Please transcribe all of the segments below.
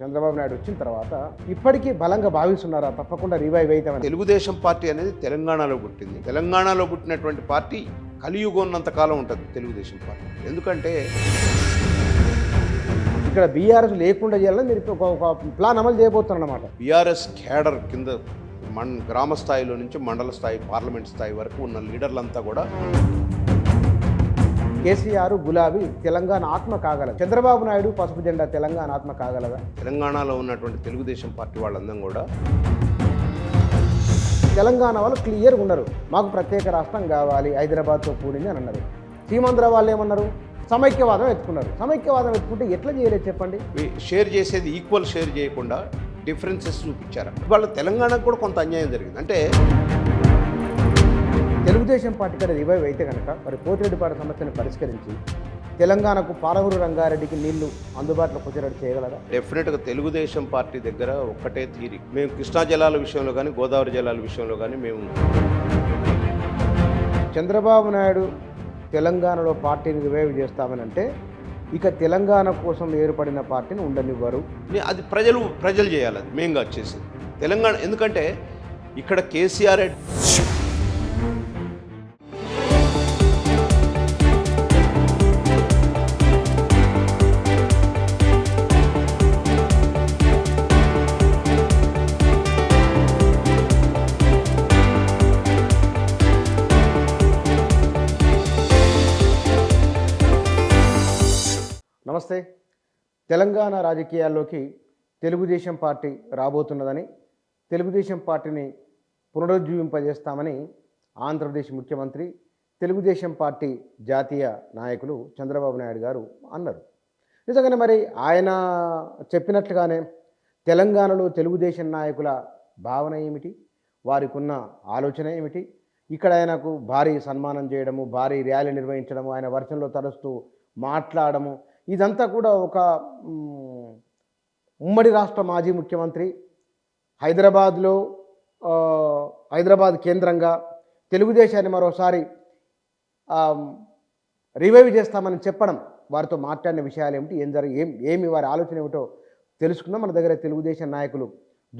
చంద్రబాబు నాయుడు వచ్చిన తర్వాత ఇప్పటికీ బలంగా భావిస్తున్నారా తప్పకుండా రివైవ్ అవుతామని? తెలుగుదేశం పార్టీ అనేది తెలంగాణలో పుట్టింది. తెలంగాణలో పుట్టినటువంటి పార్టీ కలియుగం ఉన్నంత కాలం ఉంటుంది తెలుగుదేశం పార్టీ. ఎందుకంటే ఇక్కడ బీఆర్ఎస్ లేకుండా చేయాలని మీరు ఒక ప్లాన్ అమలు చేయబోతున్నారన్నమాట. బీఆర్ఎస్ క్యాడర్ కింద గ్రామ స్థాయిలో నుంచి మండల స్థాయి, పార్లమెంట్ స్థాయి వరకు ఉన్న లీడర్లంతా కూడా కేసీఆర్ గులాబీ తెలంగాణ ఆత్మ కాగలదు, చంద్రబాబు నాయుడు పసుపు జెండా తెలంగాణ ఆత్మ కాగలదా? తెలంగాణలో ఉన్నటువంటి తెలుగుదేశం పార్టీ వాళ్ళందరం కూడా తెలంగాణ వాళ్ళు క్లియర్గా ఉన్నారు, మాకు ప్రత్యేక రాష్ట్రం కావాలి, హైదరాబాద్తో కూడింది అని అన్నారు. సీమాంధ్ర వాళ్ళు ఏమన్నారు? సమైక్యవాదం ఎత్తుకున్నారు. సమైక్యవాదం ఎత్తుకుంటే ఎట్లా చేయలేదు చెప్పండి? షేర్ చేసేది ఈక్వల్ షేర్ చేయకుండా డిఫరెన్సెస్ చూపించారు. వాళ్ళ తెలంగాణకు కూడా కొంత అన్యాయం జరిగింది. అంటే తెలుగుదేశం పార్టీ కూడా రివైవ్ అయితే కనుక మరి పోతిరెడ్డిపాడు సమస్యను పరిష్కరించి తెలంగాణకు పాలమూరు రంగారెడ్డికి నీళ్లు అందుబాటులోకి వచ్చేటట్టు చేయగలరా? డెఫినెట్గా తెలుగుదేశం పార్టీ దగ్గర ఒక్కటే థీరీ. మేము కృష్ణా జలాల విషయంలో కానీ, గోదావరి జలాల విషయంలో కానీ మేము చంద్రబాబు నాయుడు తెలంగాణలో పార్టీని రివైవ్ చేస్తామని అంటే ఇక తెలంగాణ కోసం ఏర్పడిన పార్టీని ఉండనివ్వరు. అది ప్రజలు చేయాలి, అది మేము కాదు చేసేది. తెలంగాణ ఎందుకంటే ఇక్కడ కేసీఆర్ నమస్తే. తెలంగాణ రాజకీయాల్లోకి తెలుగుదేశం పార్టీ రాబోతున్నదని, తెలుగుదేశం పార్టీని పునరుజ్జీవింపజేస్తామని ఆంధ్రప్రదేశ్ ముఖ్యమంత్రి, తెలుగుదేశం పార్టీ జాతీయ నాయకులు చంద్రబాబు నాయుడు గారు అన్నారు. నిజంగానే మరి ఆయన చెప్పినట్లుగానే తెలంగాణలో తెలుగుదేశం నాయకుల భావన ఏమిటి, వారికి ఉన్న ఆలోచన ఏమిటి, ఇక్కడ ఆయనకు భారీ సన్మానం చేయడము, భారీ ర్యాలీ నిర్వహించడము, ఆయన వర్షంలో తడుస్తూ మాట్లాడము, ఇదంతా కూడా ఒక ఉమ్మడి రాష్ట్ర మాజీ ముఖ్యమంత్రి హైదరాబాద్ కేంద్రంగా తెలుగుదేశాన్ని మరోసారి రివైవ్ చేస్తామని చెప్పడం, వారితో మాట్లాడిన విషయాలు ఏమిటి, ఏమి వారి ఆలోచన ఏమిటో తెలుసుకుందాం. మన దగ్గర తెలుగుదేశం నాయకులు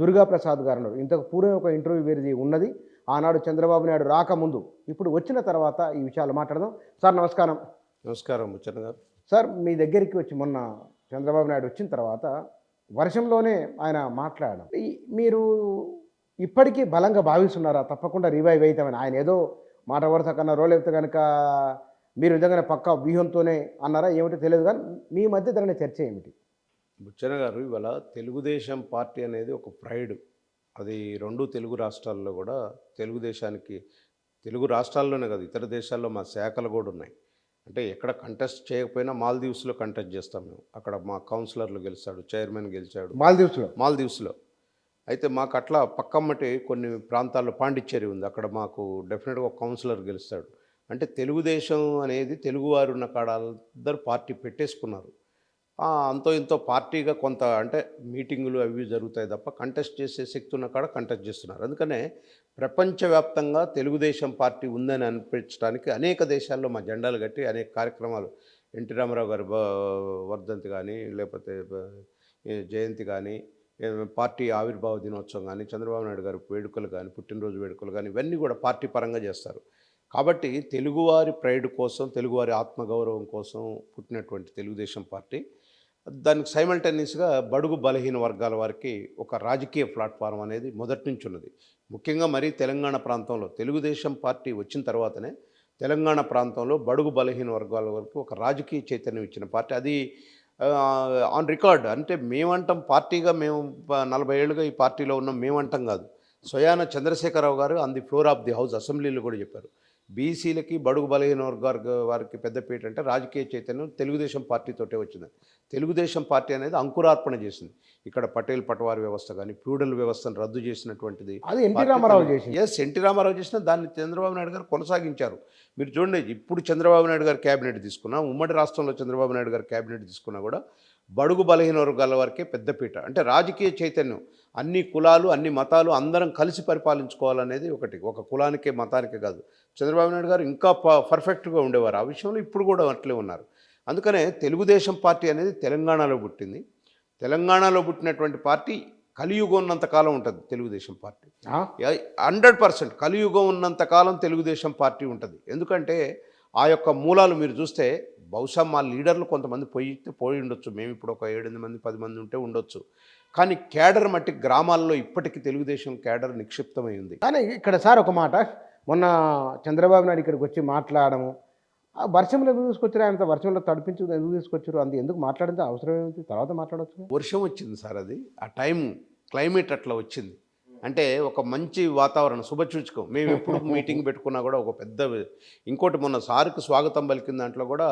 దుర్గా ప్రసాద్ గారు ఉన్నారు. ఇంతకు పూర్వం ఒక ఇంటర్వ్యూ వేరేది ఉన్నది, ఆనాడు చంద్రబాబు నాయుడు రాకముందు. ఇప్పుడు వచ్చిన తర్వాత ఈ విషయాలు మాట్లాడదాం. సార్ నమస్కారం. నమస్కారం ముచ్చట గారు. సార్, మీ దగ్గరికి వచ్చి మొన్న చంద్రబాబు నాయుడు వచ్చిన తర్వాత వర్షంలోనే ఆయన మాట్లాడడం, మీరు ఇప్పటికీ బలంగా భావిస్తున్నారా తప్పకుండా రివైవ్ అవుతామని? ఆయన ఏదో మాట వరుస కన్నారో లేకపోతే కనుక మీరు నిజంగానే పక్కా వ్యూహంతోనే అన్నారా ఏమిటో తెలియదు, కానీ మీ మధ్య జరిగిన చర్చ ఏమిటి? బుచ్చన్న గారు, ఇవాళ తెలుగుదేశం పార్టీ అనేది ఒక ప్రైడ్. అది రెండు తెలుగు రాష్ట్రాల్లో కూడా తెలుగుదేశానికి, తెలుగు రాష్ట్రాల్లోనే కాదు ఇతర దేశాల్లో మా శాఖలు కూడా ఉన్నాయి. అంటే ఎక్కడ కంటెస్ట్ చేయకపోయినా మాల్దీవ్స్లో కంటెస్ట్ చేస్తాం మేము. అక్కడ మా కౌన్సిలర్లు గెలిచాడు, చైర్మన్ గెలిచాడు మాల్దీవ్స్లో. అయితే మాకు అట్లా పక్కమ్మటి కొన్ని ప్రాంతాల్లో పాండిచ్చేరి ఉంది, అక్కడ మాకు డెఫినెట్గా ఒక కౌన్సిలర్ గెలుస్తాడు. అంటే తెలుగుదేశం అనేది తెలుగువారు ఉన్న కాడ అందరూ పార్టీ పెట్టేసుకున్నారు. అంతో ఇంతో పార్టీగా కొంత అంటే మీటింగులు అవి జరుగుతాయి తప్ప కంటెస్ట్ చేసే శక్తి ఉన్న కాడ కంటెస్ట్ చేస్తున్నారు. అందుకనే ప్రపంచవ్యాప్తంగా తెలుగుదేశం పార్టీ ఉందని అనిపించడానికి అనేక దేశాల్లో మా జెండాలు కట్టి అనేక కార్యక్రమాలు, ఎన్టీ రామారావు గారి వర్ధంతి కానీ, లేకపోతే జయంతి కానీ, పార్టీ ఆవిర్భావ దినోత్సవం కానీ, చంద్రబాబు నాయుడు గారి వేడుకలు కానీ, పుట్టినరోజు వేడుకలు కానీ, ఇవన్నీ కూడా పార్టీ పరంగా చేస్తారు. కాబట్టి తెలుగువారి ప్రైడ్ కోసం, తెలుగువారి ఆత్మగౌరవం కోసం పుట్టినటువంటి తెలుగుదేశం పార్టీ దానికి సైమల్టేనియస్గా బడుగు బలహీన వర్గాల వారికి ఒక రాజకీయ ప్లాట్ఫారం అనేది మొదటి నుంచి ఉన్నది. ముఖ్యంగా మరి తెలంగాణ ప్రాంతంలో తెలుగుదేశం పార్టీ వచ్చిన తర్వాతనే తెలంగాణ ప్రాంతంలో బడుగు బలహీన వర్గాల వరకు ఒక రాజకీయ చైతన్యం ఇచ్చిన పార్టీ. అది ఆన్ రికార్డ్. అంటే మేమంటాం పార్టీగా, మేము 40 ఏళ్ళుగా ఈ పార్టీలో ఉన్నాం మేమంటాం కాదు. స్వయాన చంద్రశేఖరరావు గారు on the floor of the house అసెంబ్లీలో కూడా చెప్పారు, బీసీలకి బడుగు బలహీన వర్గాల వారికి పెద్దపీట అంటే రాజకీయ చైతన్యం తెలుగుదేశం పార్టీతోటే వచ్చింది. తెలుగుదేశం పార్టీ అనేది అంకురార్పణ చేసింది. ఇక్కడ పటేల్ పటవారి వ్యవస్థ కానీ, ఫ్యూడల్ వ్యవస్థను రద్దు చేసినటువంటిది అది ఎన్టీ రామారావు చేసింది. ఎన్టీ రామారావు చేసిన దాన్ని చంద్రబాబు నాయుడు గారు కొనసాగించారు. మీరు చూడండి, ఇప్పుడు చంద్రబాబు నాయుడు గారు క్యాబినెట్ తీసుకున్నా, ఉమ్మడి రాష్ట్రంలో చంద్రబాబు నాయుడు గారు క్యాబినెట్ తీసుకున్నా కూడా బడుగు బలహీన వర్గాల వరకే పెద్దపీట. అంటే రాజకీయ చైతన్యం, అన్ని కులాలు, అన్ని మతాలు అందరం కలిసి పరిపాలించుకోవాలనేది ఒకటి. ఒక కులానికే మతానికే కాదు. చంద్రబాబు నాయుడు గారు ఇంకా పర్ఫెక్ట్గా ఉండేవారు ఆ విషయంలో, ఇప్పుడు కూడా అట్లే ఉన్నారు. అందుకనే తెలుగుదేశం పార్టీ అనేది తెలంగాణలో పుట్టింది. తెలంగాణలో పుట్టినటువంటి పార్టీ కలియుగం ఉన్నంతకాలం ఉంటుంది తెలుగుదేశం పార్టీ. ఆ? 100% కలియుగం ఉన్నంతకాలం తెలుగుదేశం పార్టీ ఉంటుంది. ఎందుకంటే ఆ యొక్క మూలాలు మీరు చూస్తే బహుశా మా లీడర్లు కొంతమంది పోయి ఉండొచ్చు. మేము ఇప్పుడు ఒక 7-8 మంది 10 మంది ఉంటే ఉండొచ్చు. కానీ కేడర్ మట్టి గ్రామాల్లో ఇప్పటికీ తెలుగుదేశం కేడర్ నిక్షిప్తమై ఉంది. కానీ ఇక్కడ సార్ ఒక మాట, మొన్న చంద్రబాబు నాయుడు ఇక్కడికి వచ్చి మాట్లాడము, ఆ వర్షంలో ఎందుకు తీసుకొచ్చారు, ఆయనతో వర్షంలో తడిపించు ఎందుకు తీసుకొచ్చారు, అంత ఎందుకు మాట్లాడితే అవసరం ఏమిటి, తర్వాత మాట్లాడవచ్చు. వర్షం వచ్చింది సార్, అది ఆ టైం క్లైమేట్ అట్లా వచ్చింది. అంటే ఒక మంచి వాతావరణం శుభసూచకం. మేము ఎప్పుడు మీటింగ్ పెట్టుకున్నా కూడా ఒక పెద్ద ఇంకోటి మొన్న సార్కి స్వాగతం పలికిన దాంట్లో కూడా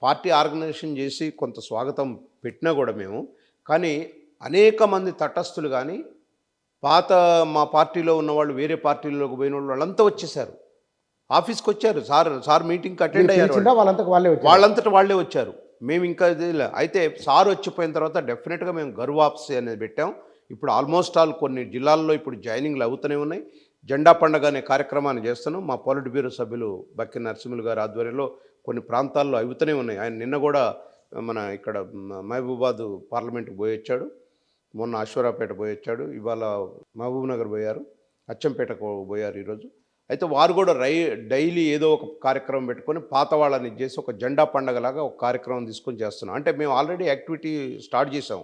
పార్టీ ఆర్గనైజేషన్ చేసి కొంత స్వాగతం పెట్టినా కూడా మేము, కానీ అనేక మంది తటస్థులు కానీ పాత మా పార్టీలో ఉన్నవాళ్ళు వేరే పార్టీలోకి పోయిన వాళ్ళంతా వచ్చేసారు, ఆఫీస్కి వచ్చారు. సార్ మీటింగ్కి అటెండ్ అయ్యారు, వాళ్ళంతటా వాళ్ళే వచ్చారు. మేము ఇంకా అయితే సార్ వచ్చిపోయిన తర్వాత డెఫినెట్గా మేము గర్వాప్సీ అనేది పెట్టాం. ఇప్పుడు ఆల్మోస్ట్ ఆల్ కొన్ని జిల్లాల్లో ఇప్పుడు జాయినింగ్లు అవుతూనే ఉన్నాయి. జెండా పండగ అనే కార్యక్రమాన్ని చేస్తున్నాం. మా పొలిట్ బ్యూరో సభ్యులు బక్కి నరసింహులు గారి ఆధ్వర్యంలో కొన్ని ప్రాంతాల్లో అవుతూనే ఉన్నాయి. ఆయన నిన్న కూడా మన ఇక్కడ మహబూబాద్ పార్లమెంట్కి పోయి వచ్చాడు, మొన్న అశ్వరాపేట పోయి వచ్చాడు, ఇవాళ మహబూబ్ నగర్ పోయారు, అచ్చంపేటకు పోయారు ఈరోజు. అయితే వారు కూడా డైలీ ఏదో ఒక కార్యక్రమం పెట్టుకొని పాత వాళ్ళని చేసి ఒక జెండా పండగలాగా ఒక కార్యక్రమం తీసుకొని చేస్తున్నాం. అంటే మేము ఆల్రెడీ యాక్టివిటీ స్టార్ట్ చేసాం,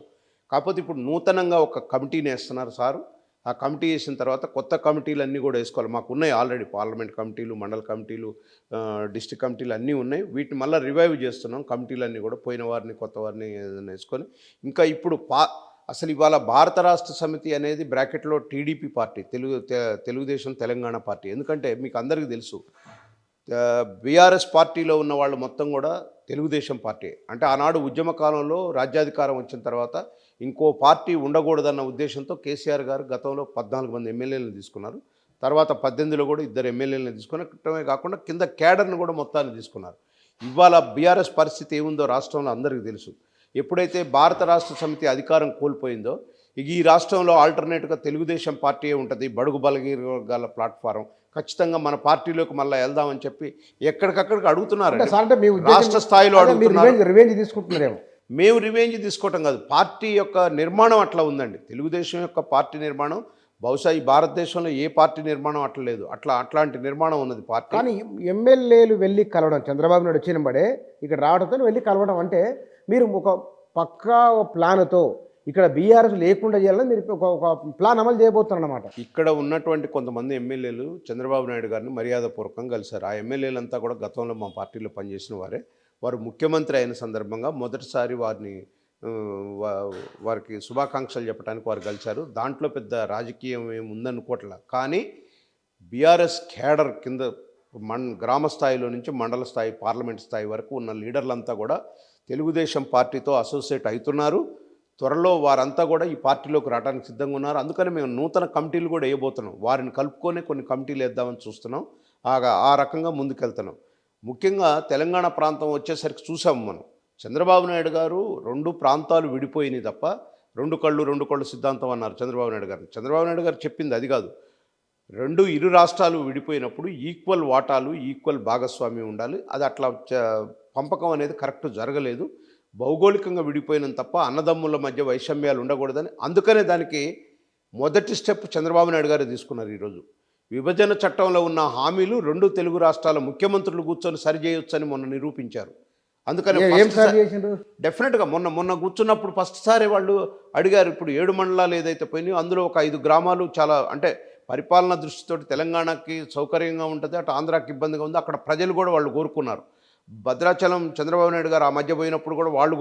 కాకపోతే ఇప్పుడు నూతనంగా ఒక కమిటీని వేస్తున్నారు సారు. ఆ కమిటీ వేసిన తర్వాత కొత్త కమిటీలు అన్నీ కూడా వేసుకోవాలి. మాకు ఉన్నాయి ఆల్రెడీ పార్లమెంట్ కమిటీలు, మండల కమిటీలు, డిస్ట్రిక్ట్ కమిటీలు అన్నీ ఉన్నాయి. వీటిని మళ్ళీ రివైవ్ చేస్తున్నాం. కమిటీలన్నీ కూడా పోయిన వారిని కొత్త వారిని ఏదైనా వేసుకొని ఇంకా ఇప్పుడు అసలు ఇవాళ భారత రాష్ట్ర సమితి అనేది బ్రాకెట్లో TDP party, Telugu Desam Telangana party. ఎందుకంటే మీకు అందరికీ తెలుసు బీఆర్ఎస్ పార్టీలో ఉన్న వాళ్ళు మొత్తం కూడా తెలుగుదేశం పార్టీ. అంటే ఆనాడు ఉద్యమ కాలంలో రాజ్యాధికారం వచ్చిన తర్వాత ఇంకో పార్టీ ఉండకూడదన్న ఉద్దేశంతో కేసీఆర్ గారు గతంలో 14 మంది ఎమ్మెల్యేలను తీసుకున్నారు. తర్వాత 18లో కూడా 2 ఎమ్మెల్యేలను తీసుకున్నమే కాకుండా కింద కేడర్ను కూడా మొత్తాన్ని తీసుకున్నారు. ఇవాళ బీఆర్ఎస్ పరిస్థితి ఏముందో రాష్ట్రంలో అందరికీ తెలుసు. ఎప్పుడైతే భారత రాష్ట్ర సమితి అధికారం కోల్పోయిందో ఈ రాష్ట్రంలో ఆల్టర్నేట్గా తెలుగుదేశం పార్టీయే ఉంటుంది, బడుగు బలగీర్గాల ప్లాట్ఫారం. ఖచ్చితంగా మన పార్టీలోకి మళ్ళీ వెళ్దామని చెప్పి ఎక్కడికక్కడికి అడుగుతున్నారు. రాష్ట్ర స్థాయిలో తీసుకుంటున్నారేమో. మేము రివెంజ్ తీసుకోవటం కాదు, పార్టీ యొక్క నిర్మాణం అట్లా ఉందండి. తెలుగుదేశం యొక్క పార్టీ నిర్మాణం బహుశా ఈ భారతదేశంలో ఏ పార్టీ నిర్మాణం అట్లా లేదు. అట్లాంటి నిర్మాణం ఉన్నది పార్టీ. కానీ ఎమ్మెల్యేలు వెళ్ళి కలవడం, చంద్రబాబు నాయుడు వచ్చినబడే ఇక్కడ రావడంతో వెళ్ళి కలవడం అంటే మీరు ఒక పక్కా ప్లాన్తో ఇక్కడ బీఆర్ఎస్ లేకుండా చేయాలని మీరు ఒక ప్లాన్ అమలు చేయబోతున్నారు అన్నమాట. ఇక్కడ ఉన్నటువంటి కొంతమంది ఎమ్మెల్యేలు చంద్రబాబు నాయుడు గారిని మర్యాదపూర్వకంగా కలిశారు. ఆ ఎమ్మెల్యేలంతా కూడా గతంలో మా పార్టీలో పనిచేసిన వారే. వారు ముఖ్యమంత్రి అయిన సందర్భంగా మొదటిసారి వారికి శుభాకాంక్షలు చెప్పడానికి వారు కలిశారు. దాంట్లో పెద్ద రాజకీయం ఏమి ఉందనుకోవట్లా. కానీ బీఆర్ఎస్ కేడర్ కింద గ్రామ స్థాయిలో నుంచి మండల స్థాయి, పార్లమెంట్ స్థాయి వరకు ఉన్న లీడర్లంతా కూడా తెలుగుదేశం పార్టీతో అసోసియేట్ అవుతున్నారు. త్వరలో వారంతా కూడా ఈ పార్టీలోకి రావడానికి సిద్ధంగా ఉన్నారు. అందుకని మేము నూతన కమిటీలు కూడా వేయబోతున్నాం. వారిని కలుపుకొని కొన్ని కమిటీలు వేద్దామని చూస్తున్నాం. ఆ రకంగా ముందుకెళ్తున్నాం. ముఖ్యంగా తెలంగాణ ప్రాంతం వచ్చేసరికి చూసాము మనం, చంద్రబాబు నాయుడు గారు 2 ప్రాంతాలు విడిపోయినాయి తప్ప 2 కళ్ళు సిద్ధాంతం అన్నారు చంద్రబాబు నాయుడు గారు. చంద్రబాబు నాయుడు గారు చెప్పింది అది కాదు. ఇరు రాష్ట్రాలు విడిపోయినప్పుడు ఈక్వల్ వాటాలు, ఈక్వల్ భాగస్వామ్యం ఉండాలి. అది అట్లా పంపకం అనేది కరెక్ట్ జరగలేదు. భౌగోళికంగా విడిపోయినంత తప్ప అన్నదమ్ముల మధ్య వైషమ్యాలు ఉండకూడదని, అందుకనే దానికి మొదటి స్టెప్ చంద్రబాబు నాయుడు గారు తీసుకున్నారు. ఈరోజు విభజన చట్టంలో ఉన్న హామీలు 2 తెలుగు రాష్ట్రాల ముఖ్యమంత్రులు కూర్చొని సరిచేయొచ్చని మొన్న నిరూపించారు. అందుకని డెఫినెట్గా మొన్న కూర్చున్నప్పుడు ఫస్ట్ సారి వాళ్ళు అడిగారు. ఇప్పుడు 7 మండలాలు ఏదైతే పోయినాయో అందులో ఒక 5 గ్రామాలు చాలా అంటే పరిపాలన దృష్టితోటి తెలంగాణకి సౌకర్యంగా ఉంటుంది, అటు ఆంధ్రాకి ఇబ్బందిగా ఉంది. అక్కడ ప్రజలు కూడా వాళ్ళు కోరుకున్నారు. భద్రాచలం చంద్రబాబు నాయుడు గారు ఆ మధ్య పోయినప్పుడు కూడా వాళ్ళు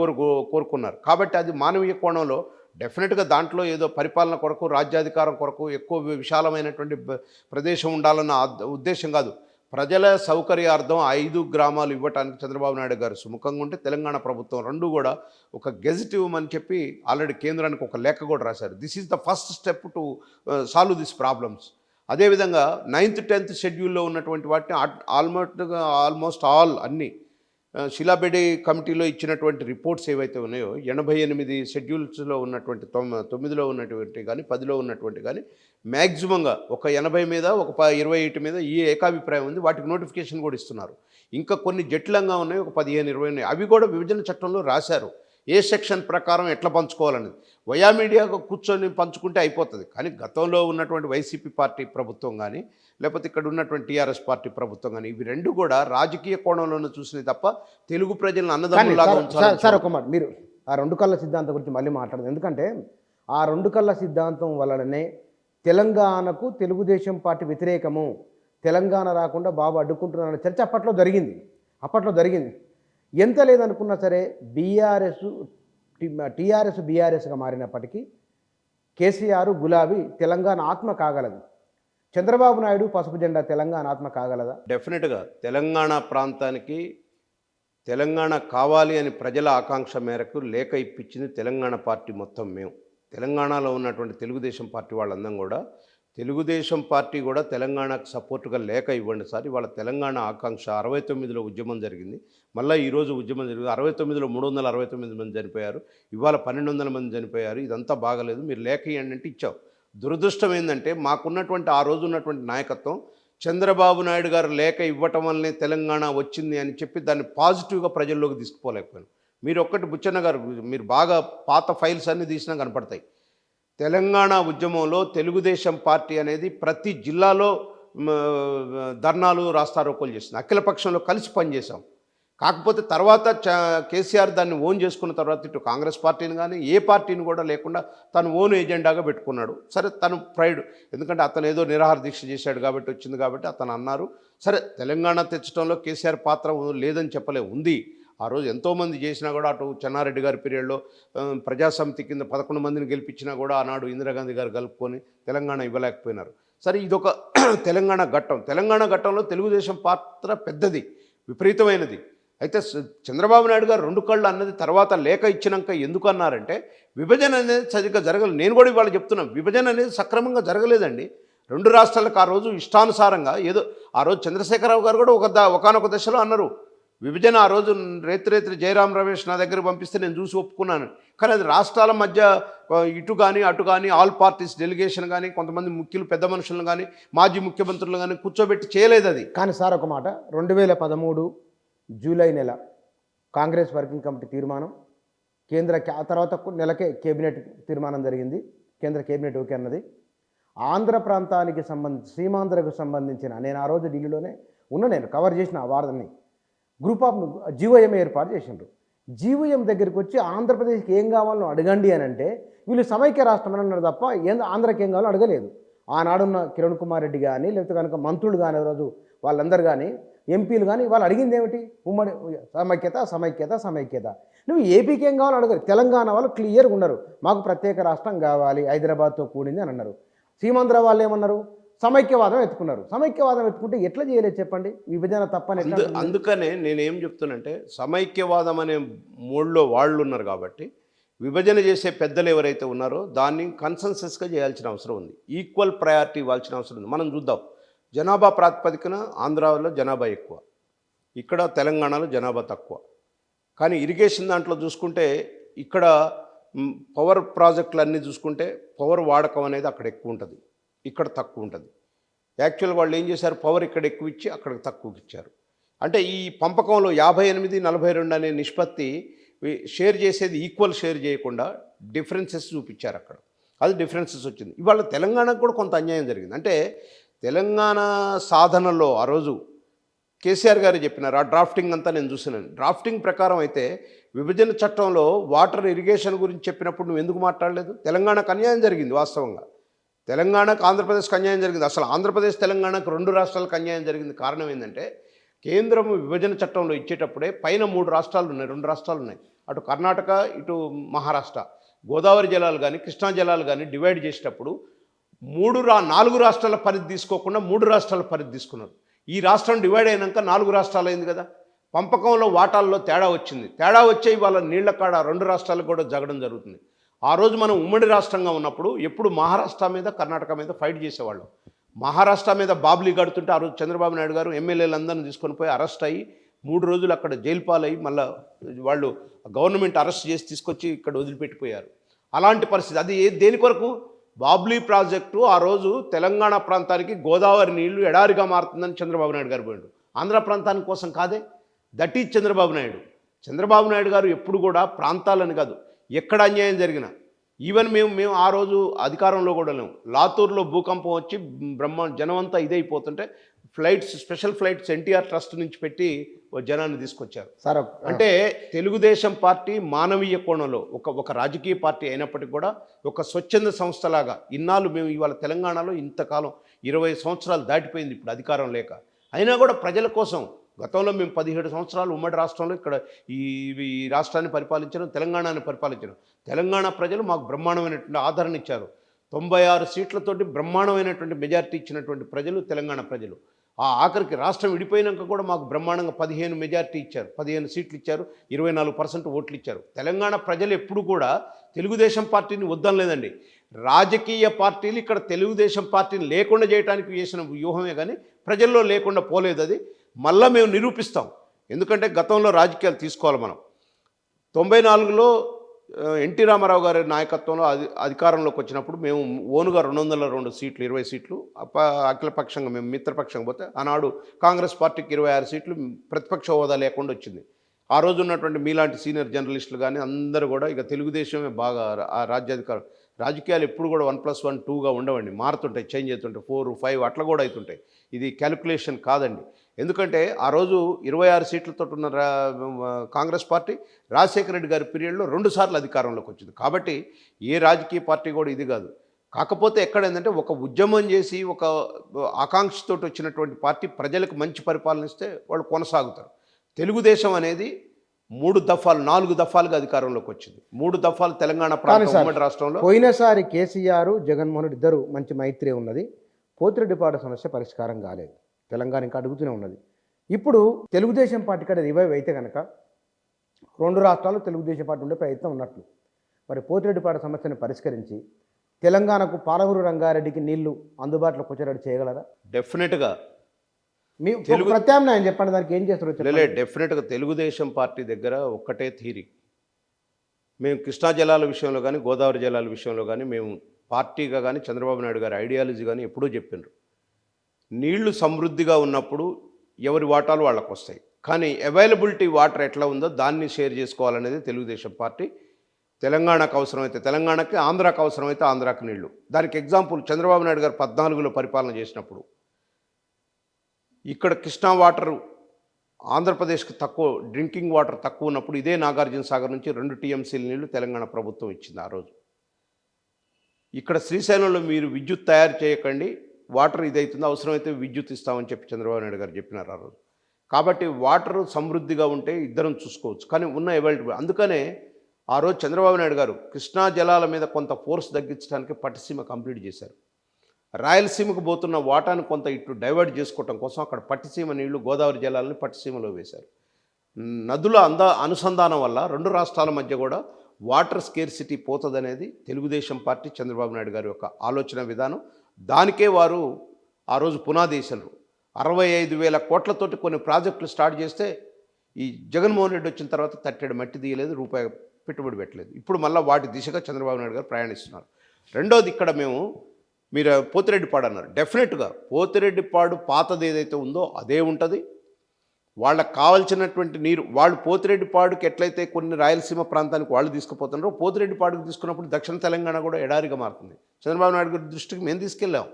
కోరుకున్నారు. కాబట్టి అది మానవీయ కోణంలో డెఫినెట్గా దాంట్లో ఏదో పరిపాలన కొరకు, రాజ్యాధికారం కొరకు ఎక్కువ విశాలమైనటువంటి ప్రదేశం ఉండాలన్న ఉద్దేశం కాదు. ప్రజల సౌకర్యార్థం 5 గ్రామాలు ఇవ్వడానికి చంద్రబాబు నాయుడు గారు సుముఖంగా ఉంటే తెలంగాణ ప్రభుత్వం 2 కూడా ఒక గెజిట్ ఇవ్వమని చెప్పి ఆల్రెడీ కేంద్రానికి ఒక లేఖ కూడా రాశారు. This is the first step to solve this problems. అదేవిధంగా 9th 10th షెడ్యూల్లో ఉన్నటువంటి వాటిని ఆల్మోస్ట్ ఆల్ అన్నీ శిలాబెడ్డి కమిటీలో ఇచ్చినటువంటి రిపోర్ట్స్ ఏవైతే ఉన్నాయో 88 షెడ్యూల్స్లో ఉన్నటువంటి 9లో ఉన్నటువంటి కానీ 10లో ఉన్నటువంటి కానీ మ్యాక్సిమంగా ఒక 80 మీద ఒక 28 మీద ఈ ఏకాభిప్రాయం ఉంది. వాటికి నోటిఫికేషన్ కూడా ఇస్తున్నారు. ఇంకా కొన్ని జటిలంగా ఉన్నాయి, ఒక 15-20 ఉన్నాయి. అవి కూడా విభజన చట్టంలో రాశారు. ఏ సెక్షన్ ప్రకారం ఎట్లా పంచుకోవాలనేది వయా మీడియాగా కూర్చొని పంచుకుంటే అయిపోతుంది. కానీ గతంలో ఉన్నటువంటి వైసీపీ పార్టీ ప్రభుత్వం కానీ లేకపోతే ఇక్కడ ఉన్నటువంటి టీఆర్ఎస్ పార్టీ ప్రభుత్వం కానీ ఇవి రెండు కూడా రాజకీయ కోణంలోనే చూసినవి తప్ప తెలుగు ప్రజలను అన్నదమ్ములాగా ఉంచాలి. సార్ ఒక మాట, మీరు ఆ రెండు కళ్ళ సిద్ధాంతం గురించి మళ్ళీ మాట్లాడదు. ఎందుకంటే ఆ రెండు కళ్ళ సిద్ధాంతం వలననే తెలంగాణకు తెలుగుదేశం పార్టీ వ్యతిరేకము, తెలంగాణ రాకుండా బాబు అడ్డుకుంటున్నారన్న చర్చ అప్పట్లో జరిగింది. ఎంత లేదనుకున్నా సరే టీఆర్ఎస్ బీఆర్ఎస్గా మారినప్పటికీ కేసీఆర్ గులాబీ తెలంగాణ ఆత్మ కాగలదు. చంద్రబాబు నాయుడు పసుపు జెండా తెలంగాణ ఆత్మ కాగలదా? డెఫినెట్గా తెలంగాణ ప్రాంతానికి తెలంగాణ కావాలి అని ప్రజల ఆకాంక్ష మేరకు లేఖ ఇప్పించింది తెలంగాణ పార్టీ మొత్తం. మేము తెలంగాణలో ఉన్నటువంటి తెలుగుదేశం పార్టీ వాళ్ళందరం కూడా తెలుగుదేశం పార్టీ కూడా తెలంగాణకు సపోర్టుగా లేఖ ఇవ్వండి సార్. ఇవాళ తెలంగాణ ఆకాంక్ష 69లో ఉద్యమం జరిగింది, మళ్ళీ ఈరోజు ఉద్యమం జరిగింది. 69లో 369 మంది చనిపోయారు, ఇవాళ 1200 మంది చనిపోయారు. ఇదంతా బాగలేదు, మీరు లేఖ ఇవ్వండి అంటే ఇచ్చావు. దురదృష్టం ఏంటంటే మాకున్నటువంటి ఆ రోజు ఉన్నటువంటి నాయకత్వం చంద్రబాబు నాయుడు గారు లేఖ ఇవ్వటం వల్లనే తెలంగాణ వచ్చింది అని చెప్పి దాన్ని పాజిటివ్గా ప్రజల్లోకి తీసుకుపోలేకపోయాను. మీరు ఒక్కటి బుచ్చన్న గారు, మీరు బాగా పాత ఫైల్స్ అన్నీ తీసినా కనపడతాయి. తెలంగాణ ఉద్యమంలో తెలుగుదేశం పార్టీ అనేది ప్రతి జిల్లాలో ధర్నాలు రాస్తారోకోలు చేసింది. అఖిలపక్షంలో కలిసి పనిచేసాం. కాకపోతే తర్వాత కేసీఆర్ దాన్ని ఓన్ చేసుకున్న తర్వాత ఇటు కాంగ్రెస్ పార్టీని కానీ ఏ పార్టీని కూడా లేకుండా తను ఓన్ ఎజెండాగా పెట్టుకున్నాడు. సరే, తను ప్రైడ్, ఎందుకంటే అతను ఏదో నిరాహార దీక్ష చేశాడు కాబట్టి వచ్చింది కాబట్టి అతను అన్నారు. సరే, తెలంగాణ తెచ్చడంలో కేసీఆర్ పాత్ర లేదని చెప్పలే, ఉంది. ఆ రోజు ఎంతోమంది చేసినా కూడా అటు చెన్నారెడ్డి గారి పీరియడ్లో ప్రజాసమితి కింద 11 మందిని గెలిపించినా కూడా ఆనాడు ఇందిరాగాంధీ గారు కలుపుకొని తెలంగాణ ఇవ్వలేకపోయినారు. సరే, ఇదొక తెలంగాణ ఘట్టం. తెలంగాణ ఘట్టంలో తెలుగుదేశం పాత్ర పెద్దది, విపరీతమైనది. అయితే చంద్రబాబు నాయుడు గారు 2 కళ్ళు అన్నది తర్వాత లేఖ ఇచ్చినాక ఎందుకు అన్నారంటే విభజన అనేది సరిగ్గా జరగలేదు. నేను కూడా ఇవాళ చెప్తున్నా, విభజన అనేది సక్రమంగా జరగలేదండి. 2 రాష్ట్రాలకు ఆ రోజు ఇష్టానుసారంగా ఏదో ఆ రోజు చంద్రశేఖరరావు గారు కూడా ఒకానొక దశలో అన్నారు విభజన. ఆ రోజు రేత్రి జయరాం రమేష్ నా దగ్గర పంపిస్తే నేను చూసి ఒప్పుకున్నాను. కానీ అది రాష్ట్రాల మధ్య ఇటు కానీ అటు కానీ ఆల్ పార్టీస్ డెలిగేషన్ కానీ కొంతమంది ముఖ్యులు పెద్ద మనుషులను కానీ మాజీ ముఖ్యమంత్రులు కానీ కూర్చోబెట్టి చేయలేదు అది. కానీ సార్ ఒక మాట, 2013 జూలై నెల కాంగ్రెస్ వర్కింగ్ కమిటీ తీర్మానం, ఆ తర్వాత నెలకే కేబినెట్ తీర్మానం జరిగింది. కేంద్ర కేబినెట్ ఓకే అన్నది. ఆంధ్ర ప్రాంతానికి సీమాంధ్రకు సంబంధించిన, నేను ఆ రోజు ఢిల్లీలోనే నేను కవర్ చేసిన ఆ వార్తని, గ్రూప్ ఆఫ్ జీవోఎం ఏర్పాటు చేసిండ్రు. జీవోఎం దగ్గరికి వచ్చి ఆంధ్రప్రదేశ్కి ఏం కావాలో అడగండి అని అంటే వీళ్ళు సమైక్య రాష్ట్రం అని అన్నారు తప్ప ఆంధ్రకి ఏం కావాలో అడగలేదు. ఆనాడున్న కిరణ్ కుమార్ రెడ్డి కానీ లేకపోతే కనుక మంత్రులు కానీ రోజు వాళ్ళందరూ కానీ ఎంపీలు కానీ వాళ్ళు అడిగింది ఏమిటి? ఉమ్మడి సమైక్యత. నువ్వు ఏపీకి ఏం కావాలో అడగరు. తెలంగాణ వాళ్ళు క్లియర్గా ఉన్నారు, మాకు ప్రత్యేక రాష్ట్రం కావాలి, హైదరాబాద్తో కూడింది అని అన్నారు. సీమాంధ్ర వాళ్ళు ఏమన్నారు? సమైక్యవాదం ఎత్తుకుంటే ఎట్లా చేయలేదు చెప్పండి? విభజన తప్పని. అందుకనే నేనేం చెప్తున్నంటే సమైక్యవాదం అనే మూడ్లో వాళ్ళు ఉన్నారు కాబట్టి విభజన చేసే పెద్దలు ఎవరైతే ఉన్నారో దాన్ని కన్సెన్సస్గా చేయాల్సిన అవసరం ఉంది, ఈక్వల్ ప్రయారిటీ ఇవ్వాల్సిన అవసరం ఉంది. మనం చూద్దాం, జనాభా ప్రాతిపదికన ఆంధ్రాలో జనాభా ఎక్కువ, ఇక్కడ తెలంగాణలో జనాభా తక్కువ. కానీ ఇరిగేషన్ దాంట్లో చూసుకుంటే ఇక్కడ పవర్ ప్రాజెక్టులు అన్నీ చూసుకుంటే పవర్ వాడకం అనేది అక్కడ ఎక్కువ ఉంటుంది, ఇక్కడ తక్కువ ఉంటుంది. యాక్చువల్గా వాళ్ళు ఏం చేశారు, పవర్ ఇక్కడ ఎక్కువ ఇచ్చి అక్కడ తక్కువకి ఇచ్చారు. అంటే ఈ పంపకంలో 58-42 అనే నిష్పత్తి షేర్ చేసేది ఈక్వల్ షేర్ చేయకుండా డిఫరెన్సెస్ చూపించారు అక్కడ. అది డిఫరెన్సెస్ వచ్చింది. ఇవాళ తెలంగాణకు కూడా కొంత అన్యాయం జరిగింది. అంటే తెలంగాణ సాధనలో ఆ రోజు కేసీఆర్ గారు చెప్పినారు, ఆ డ్రాఫ్టింగ్ అంతా నేను చూసినాను. డ్రాఫ్టింగ్ ప్రకారం అయితే విభజన చట్టంలో వాటర్ ఇరిగేషన్ గురించి చెప్పినప్పుడు నువ్వు ఎందుకు మాట్లాడలేదు? తెలంగాణకు అన్యాయం జరిగింది. వాస్తవంగా తెలంగాణకు ఆంధ్రప్రదేశ్కి అన్యాయం జరిగింది. అసలు ఆంధ్రప్రదేశ్ తెలంగాణకు 2 రాష్ట్రాలకు అన్యాయం జరిగింది. కారణం ఏంటంటే కేంద్రం విభజన చట్టంలో ఇచ్చేటప్పుడే పైన 3 రాష్ట్రాలు ఉన్నాయి, 2 రాష్ట్రాలు ఉన్నాయి, అటు కర్ణాటక ఇటు మహారాష్ట్ర. గోదావరి జలాలు కానీ కృష్ణా జలాలు కానీ డివైడ్ చేసేటప్పుడు 4 రాష్ట్రాల పరిధి తీసుకోకుండా 3 రాష్ట్రాల పరిధి తీసుకున్నారు. ఈ రాష్ట్రం డివైడ్ అయినాక 4 రాష్ట్రాలు అయింది కదా. పంపకంలో వాటాల్లో తేడా వచ్చింది. తేడా వచ్చే వాళ్ళ నీళ్ల కాడ 2 రాష్ట్రాలకు కూడా జగడం జరుగుతుంది. ఆ రోజు మనం ఉమ్మడి రాష్ట్రంగా ఉన్నప్పుడు ఎప్పుడు మహారాష్ట్ర మీద కర్ణాటక మీద ఫైట్ చేసేవాళ్ళం. మహారాష్ట్ర మీద బాబ్లీ గడుతుంటే ఆ రోజు చంద్రబాబు నాయుడు గారు ఎమ్మెల్యేలందరినీ తీసుకొని పోయి అరెస్ట్ అయ్యి 3 రోజులు అక్కడ జైలు పాలయ్యి మళ్ళీ వాళ్ళు గవర్నమెంట్ అరెస్ట్ చేసి తీసుకొచ్చి ఇక్కడ వదిలిపెట్టిపోయారు. అలాంటి పరిస్థితి. అది దేని కొరకు? బాబ్లీ ప్రాజెక్టు ఆ రోజు తెలంగాణ ప్రాంతానికి గోదావరి నీళ్లు ఎడారిగా మారుతుందని చంద్రబాబు నాయుడు గారు పోయాడు. ఆంధ్ర ప్రాంతానికి కోసం కాదే. That is Chandrababu Naidu. చంద్రబాబు నాయుడు గారు ఎప్పుడు కూడా ప్రాంతాలని కాదు, ఎక్కడ అన్యాయం జరిగినా, ఈవెన్ మేము ఆ రోజు అధికారంలో కూడా లేము. లాతూర్లో భూకంపం వచ్చి జనమంతా ఇదైపోతుంటే స్పెషల్ ఫ్లైట్స్ ఎన్టీఆర్ ట్రస్ట్ నుంచి పెట్టి జనాన్ని తీసుకొచ్చారు. సార్ అంటే తెలుగుదేశం పార్టీ మానవీయ కోణంలో ఒక రాజకీయ పార్టీ అయినప్పటికీ కూడా ఒక స్వచ్ఛంద సంస్థలాగా ఇన్నాళ్ళు మేము ఇవాళ తెలంగాణలో ఇంతకాలం 20 సంవత్సరాలు దాటిపోయింది ఇప్పుడు అధికారం లేక, అయినా కూడా ప్రజల కోసం గతంలో మేము 17 సంవత్సరాలు ఉమ్మడి రాష్ట్రంలో ఇక్కడ ఈ రాష్ట్రాన్ని పరిపాలించడం, తెలంగాణని పరిపాలించడం. తెలంగాణ ప్రజలు మాకు బ్రహ్మాండమైనటువంటి ఆదరణ ఇచ్చారు. 96 సీట్లతోటి బ్రహ్మాండమైనటువంటి మెజారిటీ ఇచ్చినటువంటి ప్రజలు తెలంగాణ ప్రజలు. ఆ ఆఖరికి రాష్ట్రం విడిపోయినాక కూడా మాకు బ్రహ్మాండంగా 15 మెజారిటీ ఇచ్చారు, 15 సీట్లు ఇచ్చారు, 24% ఓట్లు ఇచ్చారు. తెలంగాణ ప్రజలు ఎప్పుడు కూడా తెలుగుదేశం పార్టీని వద్దనలేదండి. రాజకీయ పార్టీలు ఇక్కడ తెలుగుదేశం పార్టీని లేకుండా చేయడానికి చేసిన వ్యూహమే కానీ ప్రజల్లో లేకుండా పోలేదు. అది మళ్ళీ మేము నిరూపిస్తాం. ఎందుకంటే గతంలో రాజకీయాలు తీసుకోవాలి మనం. 94లో ఎన్టీ రామారావు గారి నాయకత్వంలో అధికారంలోకి వచ్చినప్పుడు మేము ఓనుగా 202 సీట్లు, 20 సీట్లు అఖిలపక్షంగా మేము మిత్రపక్షంగా పోతే ఆనాడు కాంగ్రెస్ పార్టీకి 26 సీట్లు ప్రతిపక్ష హోదా లేకుండా వచ్చింది. ఆ రోజు ఉన్నటువంటి మీలాంటి సీనియర్ జర్నలిస్టులు కానీ అందరూ కూడా ఇక తెలుగుదేశమే బాగా ఆ రాజ్యాధికారం. రాజకీయాలు ఎప్పుడు కూడా 1+1 2గా ఉండవండి, మారుతుంటాయి, చేంజ్ అవుతుంటాయి, 4 5 అట్లా కూడా అవుతుంటాయి. ఇది క్యాలిక్యులేషన్ కాదండి. ఎందుకంటే ఆ రోజు 26 సీట్లతో ఉన్న కాంగ్రెస్ పార్టీ రాజశేఖర రెడ్డి గారి పీరియడ్లో 2 సార్లు అధికారంలోకి వచ్చింది. కాబట్టి ఏ రాజకీయ పార్టీ కూడా ఇది కాదు. కాకపోతే ఎక్కడ ఏంటంటే ఒక ఉద్యమం చేసి ఒక ఆకాంక్షతో వచ్చినటువంటి పార్టీ ప్రజలకు మంచి పరిపాలన ఇస్తే వాళ్ళు కొనసాగుతారు. తెలుగుదేశం అనేది 3 దఫాలు 4 దఫాలుగా అధికారంలోకి వచ్చింది. 3 దఫాలు తెలంగాణ ప్రాంతం ఉమ్మడి రాష్ట్రంలో. పోయినసారి కేసీఆర్ జగన్మోహన్ రెడ్డి ఇద్దరు మంచి మైత్రి ఉన్నది, పోతిరెడ్డిపాడు సమస్య పరిష్కారం కాలేదు, తెలంగాణ ఇంకా అడుగుతూనే ఉన్నది. ఇప్పుడు తెలుగుదేశం పార్టీ కూడా రివైవ్ అయితే కనుక 2 రాష్ట్రాల్లో తెలుగుదేశం పార్టీ ఉండే ప్రయత్నం ఉన్నట్లు, మరి పోతిరెడ్డిపాడు సమస్యను పరిష్కరించి తెలంగాణకు పాలమూరు రంగారెడ్డికి నీళ్లు అందుబాటులోకి వచ్చేటట్టు చేయగలరా? డెఫినెట్గా. మీ ప్రత్యామ్నాయం చెప్పండి, దానికి ఏం చేస్తారో చెప్పలే. డెఫినెట్గా తెలుగుదేశం పార్టీ దగ్గర ఒక్కటే థీరీ. మేము కృష్ణా జలాల విషయంలో కానీ గోదావరి జలాల విషయంలో కానీ మేము పార్టీగా కానీ చంద్రబాబు నాయుడు గారి ఐడియాలజీ కానీ ఎప్పుడూ చెప్పినారు. నీళ్లు సమృద్ధిగా ఉన్నప్పుడు ఎవరి వాటాలు వాళ్ళకు వస్తాయి, కానీ అవైలబిలిటీ వాటర్ ఎట్లా ఉందో దాన్ని షేర్ చేసుకోవాలనేది తెలుగుదేశం పార్టీ. తెలంగాణకు అవసరమైతే తెలంగాణకి, ఆంధ్రాకు అవసరమైతే ఆంధ్రాకి నీళ్లు. దానికి ఎగ్జాంపుల్ చంద్రబాబు నాయుడు గారు 14లో పరిపాలన చేసినప్పుడు ఇక్కడ కృష్ణా వాటరు ఆంధ్రప్రదేశ్కి తక్కువ, డ్రింకింగ్ వాటర్ తక్కువ ఉన్నప్పుడు ఇదే నాగార్జున సాగర్ నుంచి 2 టీఎంసీల నీళ్లు తెలంగాణ ప్రభుత్వం ఇచ్చింది ఆ రోజు. ఇక్కడ శ్రీశైలంలో మీరు విద్యుత్ తయారు చేయకండి, వాటర్ ఇదవుతుంది, అవసరమైతే విద్యుత్ ఇస్తామని చెప్పి చంద్రబాబు నాయుడు గారు చెప్పినారు ఆ రోజు. కాబట్టి వాటర్ సమృద్ధిగా ఉంటే ఇద్దరం చూసుకోవచ్చు, కానీ ఉన్న అవైలబిలిటీ. అందుకనే ఆ రోజు చంద్రబాబు నాయుడు గారు కృష్ణా జలాల మీద కొంత ఫోర్స్ తగ్గించడానికి పట్టిసీమ కంప్లీట్ చేశారు. రాయలసీమకు పోతున్న వాటాను కొంత ఇటు డైవర్ట్ చేసుకోవటం కోసం అక్కడ పట్టిసీమ నీళ్లు, గోదావరి జలాలని పట్టిసీమలో వేశారు. నదుల అనుసంధానం వల్ల 2 రాష్ట్రాల మధ్య కూడా వాటర్ స్కేర్సిటీ పోతుందనేది తెలుగుదేశం పార్టీ చంద్రబాబు నాయుడు గారి యొక్క ఆలోచన విధానం. దానికే వారు ఆ రోజు పునాదేశారు. 65,000 కోట్లతోటి కొన్ని ప్రాజెక్టులు స్టార్ట్ చేస్తే ఈ జగన్మోహన్ రెడ్డి వచ్చిన తర్వాత తట్టెడు మట్టి తీయలేదు, రూపాయి పెట్టుబడి పెట్టలేదు. ఇప్పుడు మళ్ళీ వాటి దిశగా చంద్రబాబు నాయుడు గారు ప్రయాణిస్తున్నారు. రెండోది, ఇక్కడ మేము మీరు పోతిరెడ్డిపాడు అన్నారు. డెఫినెట్గా పోతిరెడ్డిపాడు పాతది ఏదైతే ఉందో అదే ఉంటుంది. వాళ్ళకు కావాల్సినటువంటి నీరు వాళ్ళు పోతిరెడ్డిపాడుకి ఎట్లయితే కొన్ని రాయలసీమ ప్రాంతానికి వాళ్ళు తీసుకుపోతున్నారో పోతిరెడ్డిపాడుకు తీసుకున్నప్పుడు దక్షిణ తెలంగాణ కూడా ఎడారిగా మారుతుంది. చంద్రబాబు నాయుడు గారి దృష్టికి మేము తీసుకెళ్ళాం.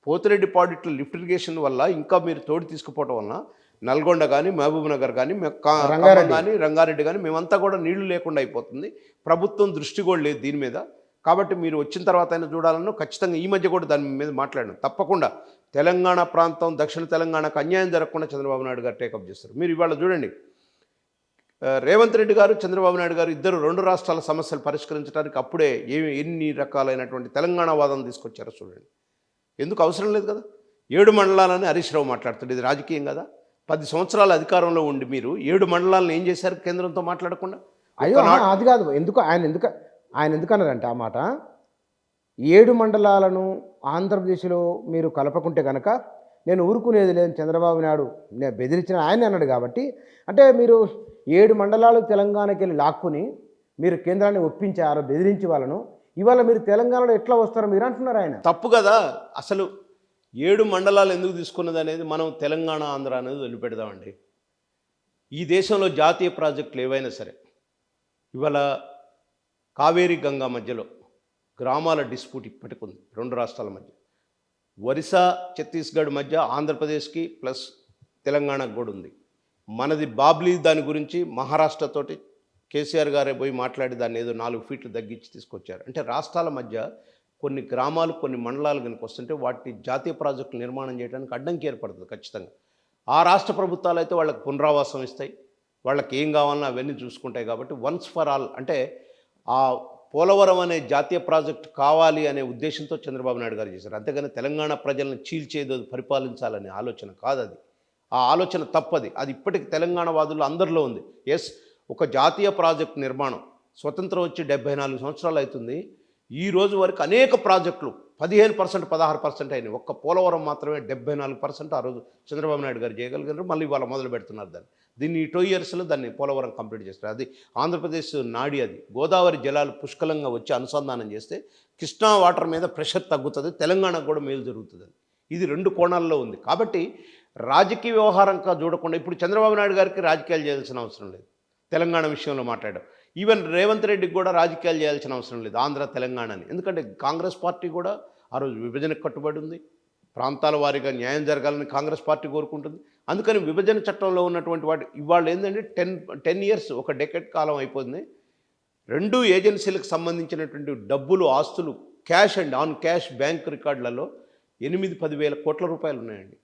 పోతిరెడ్డిపాడు ఇట్లా లిఫ్ట్ ఇరిగేషన్ వల్ల ఇంకా మీరు తోడు తీసుకుపోవటం వలన నల్గొండ కానీ, మహబూబ్ నగర్ కానీ, కానీ, రంగారెడ్డి కానీ మేమంతా కూడా నీళ్లు లేకుండా అయిపోతుంది. ప్రభుత్వం దృష్టి కూడా లేదు దీని మీద. కాబట్టి మీరు వచ్చిన తర్వాత అయినా చూడాలన్నా ఖచ్చితంగా ఈ మధ్య కూడా దాని మీద మాట్లాడడం తప్పకుండా తెలంగాణ ప్రాంతం, దక్షిణ తెలంగాణకు అన్యాయం జరగకుండా చంద్రబాబు నాయుడు గారు టేకప్ చేస్తారు. మీరు ఇవాళ చూడండి, రేవంత్ రెడ్డి గారు, చంద్రబాబు నాయుడు గారు ఇద్దరు 2 రాష్ట్రాల సమస్యలు పరిష్కరించడానికి అప్పుడే ఎన్ని రకాలైనటువంటి తెలంగాణ వాదన తీసుకొచ్చారో చూడండి. ఎందుకు అవసరం లేదు కదా. 7 మండలాలని హరీష్ రావు మాట్లాడుతాడు, ఇది రాజకీయం కదా. 10 సంవత్సరాల అధికారంలో ఉండి మీరు 7 మండలాలను ఏం చేశారు కేంద్రంతో మాట్లాడకుండా? అయ్యో అది కాదు. ఆయన ఎందుకన్నారంటే ఆ మాట, 7 మండలాలను ఆంధ్రప్రదేశ్లో మీరు కలపకుంటే కనుక నేను ఊరుకునేది లేదని చంద్రబాబు నాయుడు నేను బెదిరించిన ఆయన అన్నాడు. కాబట్టి అంటే మీరు 7 మండలాలు తెలంగాణకి వెళ్ళి లాక్కుని మీరు కేంద్రాన్ని ఒప్పించారు, బెదిరించి వాళ్ళను. ఇవాళ మీరు తెలంగాణలో ఎట్లా వస్తారో మీరు అంటున్నారు. ఆయన తప్పు కదా. అసలు 7 మండలాలు ఎందుకు తీసుకున్నది అనేది మనం తెలంగాణ, ఆంధ్ర అనేది వదిలిపెడదామండి. ఈ దేశంలో జాతీయ ప్రాజెక్టులు ఏవైనా సరే ఇవాళ కావేరీ గంగా మధ్యలో గ్రామాల డిస్ప్యూట్ ఇప్పటికి ఉంది రెండు రాష్ట్రాల మధ్య. ఒరిస్సా ఛత్తీస్గఢ్ మధ్య ఆంధ్రప్రదేశ్కి ప్లస్ తెలంగాణకు కూడా ఉంది. మనది బాబ్లీ దాని గురించి మహారాష్ట్రతోటి కేసీఆర్ గారే పోయి మాట్లాడి దాన్ని ఏదో 4 ఫీట్లు తగ్గించి తీసుకొచ్చారు. అంటే రాష్ట్రాల మధ్య కొన్ని గ్రామాలు కొన్ని మండలాలు కనుక వస్తుంటే వాటిని జాతీయ ప్రాజెక్టులు నిర్మాణం చేయడానికి అడ్డంకి ఏర్పడుతుంది ఖచ్చితంగా. ఆ రాష్ట్ర ప్రభుత్వాలు అయితే వాళ్ళకి పునరావాసం ఇస్తాయి, వాళ్ళకి ఏం కావాలన్నా అవన్నీ చూసుకుంటాయి. కాబట్టి వన్స్ ఫర్ ఆల్ అంటే ఆ పోలవరం అనే జాతీయ ప్రాజెక్టు కావాలి అనే ఉద్దేశంతో చంద్రబాబు నాయుడు గారు చేశారు. అంతేగాని తెలంగాణ ప్రజలను చీల్చేదో పరిపాలించాలనే ఆలోచన కాదు అది. ఆ ఆలోచన తప్పది. అది ఇప్పటికి తెలంగాణ వాదులు అందరిలో ఉంది. ఎస్, ఒక జాతీయ ప్రాజెక్టు నిర్మాణం స్వతంత్రం వచ్చి 74 సంవత్సరాలు అవుతుంది. ఈ రోజు వరకు అనేక ప్రాజెక్టులు 15%, 16% అయినాయి. ఒక్క పోలవరం మాత్రమే 74% ఆ రోజు చంద్రబాబు నాయుడు గారు చేయగలిగారు. మళ్ళీ ఇవాళ మొదలు పెడుతున్నారు దీన్ని 2 ఇయర్స్లో దాన్ని పోలవరం కంప్లీట్ చేస్తారు. అది ఆంధ్రప్రదేశ్ నాడి. అది గోదావరి జలాలు పుష్కలంగా వచ్చి అనుసంధానం చేస్తే కృష్ణా వాటర్ మీద ప్రెషర్ తగ్గుతుంది, తెలంగాణకు కూడా మేలు జరుగుతుంది. ఇది 2 కోణాల్లో ఉంది. కాబట్టి రాజకీయ వ్యవహారంగా చూడకుండా ఇప్పుడు చంద్రబాబు నాయుడు గారికి రాజకీయాలు చేయాల్సిన అవసరం లేదు. తెలంగాణ విషయంలో మాట్లాడాం. ఈవెన్ రేవంత్ రెడ్డికి కూడా రాజకీయాలు చేయాల్సిన అవసరం లేదు ఆంధ్ర తెలంగాణని. ఎందుకంటే కాంగ్రెస్ పార్టీ కూడా ఆ రోజు విభజనకు కట్టుబడి ఉంది. ప్రాంతాల వారీగా న్యాయం జరగాలని కాంగ్రెస్ పార్టీ కోరుకుంటుంది. అందుకని విభజన చట్టంలో ఉన్నటువంటి వాటి ఇవాళ ఏంటంటే 10 ఇయర్స్, ఒక డెకెడ్ కాలం అయిపోయింది. 2 ఏజెన్సీలకు సంబంధించినటువంటి డబ్బులు, ఆస్తులు cash and on cash bank రికార్డులలో 8-10 వేల కోట్ల రూపాయలు ఉన్నాయండి.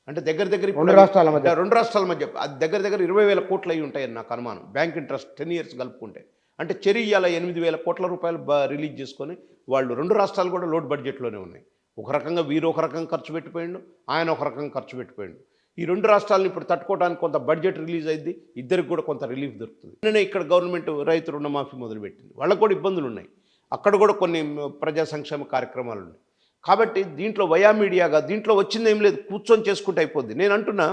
అంటే దగ్గర రెండు రాష్ట్రాల మధ్య అది దగ్గర 20,000 కోట్లు అయి ఉంటాయని నాకు అనుమానం. బ్యాంక్ ఇంట్రెస్ట్ 10 ఇయర్స్ కలుపుకుంటే అంటే ఇవాళ 8,000 కోట్ల రూపాయలు రిలీజ్ చేసుకొని వాళ్ళు 2 రాష్ట్రాలు కూడా లోడ్ బడ్జెట్లోనే ఉన్నాయి. ఒక రకంగా వీరు ఒక రకంగా ఖర్చు పెట్టిపోయిండు, ఆయన ఒక రకంగా ఖర్చు పెట్టిపోయిండు. ఈ 2 రాష్ట్రాలను ఇప్పుడు తట్టుకోవడానికి కొంత బడ్జెట్ రిలీజ్ అయింది, ఇద్దరికి కూడా కొంత రిలీఫ్ దొరుకుతుంది. నిన్న ఇక్కడ గవర్నమెంట్ రైతు రుణమాఫీ మొదలుపెట్టింది. వాళ్ళకు కూడా ఇబ్బందులు ఉన్నాయి, అక్కడ కూడా కొన్ని ప్రజా సంక్షేమ కార్యక్రమాలు ఉన్నాయి. కాబట్టి దీంట్లో వయా మీడియాగా దీంట్లో వచ్చింది ఏం లేదు, కూర్చొని చేసుకుంటే అయిపోద్ది. నేను అంటున్నా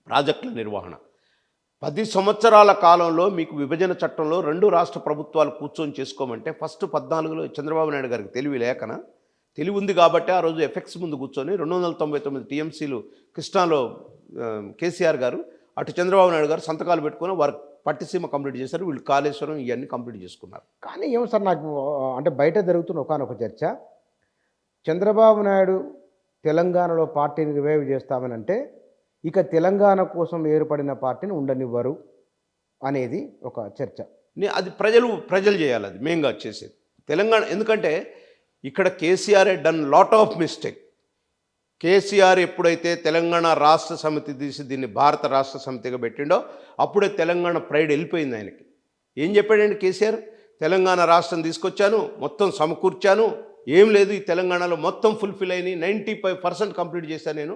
ప్రాజెక్టుల నిర్వహణ 10 సంవత్సరాల కాలంలో మీకు విభజన చట్టంలో 2 రాష్ట్ర ప్రభుత్వాలు కూర్చొని చేసుకోమంటే ఫస్ట్ 14లో చంద్రబాబు నాయుడు గారికి తెలివి ఉంది కాబట్టి ఆ రోజు ఎఫెక్ట్స్ ముందు కూర్చొని 299 టీఎంసీలు కృష్ణాలో కేసీఆర్ గారు, అటు చంద్రబాబు నాయుడు గారు సంతకాలు పెట్టుకొని వారు పట్టిసీమ కంప్లీట్ చేశారు. వీళ్ళు కాళేశ్వరం ఇవన్నీ కంప్లీట్ చేసుకున్నారు. కానీ ఏమో సార్, నాకు అంటే బయట జరుగుతున్న ఒకానొక చర్చ, చంద్రబాబు నాయుడు తెలంగాణలో పార్టీని రివైవ్ చేస్తామని అంటే ఇక తెలంగాణ కోసం ఏర్పడిన పార్టీని ఉండనివ్వరు అనేది ఒక చర్చ. అది ప్రజలు చేయాలి, అది మేంగా చేసేది తెలంగాణ. ఎందుకంటే ఇక్కడ KCR done lot of mistake. KCR ఎప్పుడైతే తెలంగాణ రాష్ట్ర సమితి తీసి దీన్ని భారత రాష్ట్ర సమితిగా పెట్టిండో అప్పుడే తెలంగాణ ప్రైడ్ వెళ్ళిపోయింది ఆయనకి. ఏం చెప్పాడండి కేసీఆర్? తెలంగాణ రాష్ట్రం తీసుకొచ్చాను, మొత్తం సమకూర్చాను, ఏం లేదు ఈ తెలంగాణలో మొత్తం ఫుల్ఫిల్ అయినాయి, 95% కంప్లీట్ చేశాను, నేను